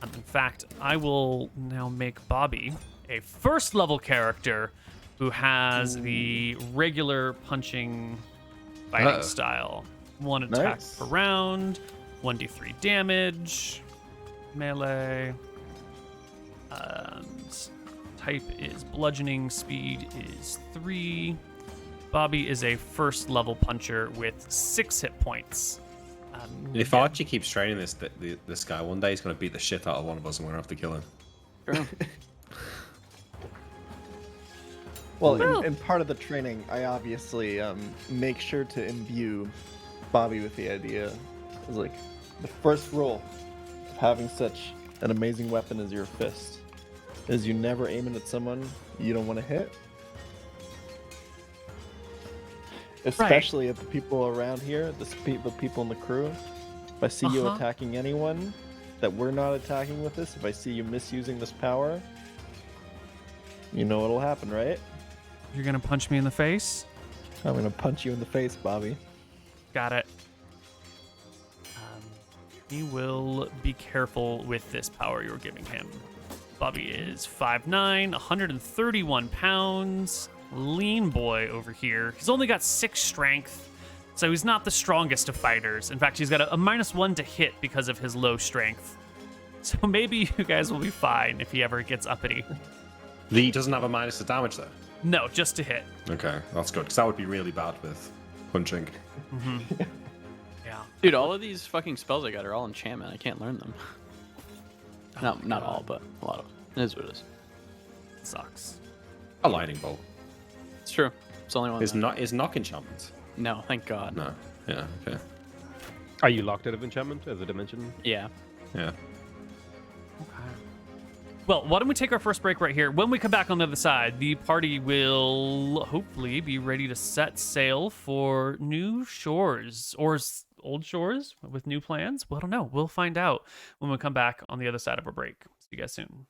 In fact, I will now make Bobby a first level character who has the regular punching fighting style. 1 attack Nice. per round, 1d3 damage, melee. Type is bludgeoning, speed is 3. Bobby is a first level puncher with 6 hit points. If Archie keeps training this guy, one day he's going to beat the shit out of one of us and we're going to have to kill him. Well, in part of the training, I obviously make sure to imbue Bobby with the idea. It's like the first rule of having such an amazing weapon as your fist is you never aim it at someone you don't want to hit. Especially at the people around here, the people in the crew. If I see you attacking anyone that we're not attacking with this, if I see you misusing this power, you know what'll happen, right? You're gonna punch me in the face? I'm gonna punch you in the face, Bobby. Got it. He will be careful with this power you're giving him. Bobby is 5'9", 131 pounds. Lean boy over here. He's only got 6 strength, so he's not the strongest of fighters. In fact, he's got a -1 to hit because of his low strength. So maybe you guys will be fine if he ever gets uppity. Lee doesn't have a minus to damage, though. No, just to hit. Okay, that's good, because that would be really bad with punching. Yeah. Dude, all of these fucking spells I got are all enchantment. I can't learn them. Not all, but a lot of them. It is what it is. Sucks. A lightning bolt. It's true. It's the only one. Is knock enchantment? No, thank God. No. Yeah, okay. Are you locked out of enchantment as a dimension? Yeah. Yeah. Well, why don't we take our first break right here? When we come back on the other side, the party will hopefully be ready to set sail for new shores or old shores with new plans. Well, I don't know. We'll find out when we come back on the other side of our break. See you guys soon.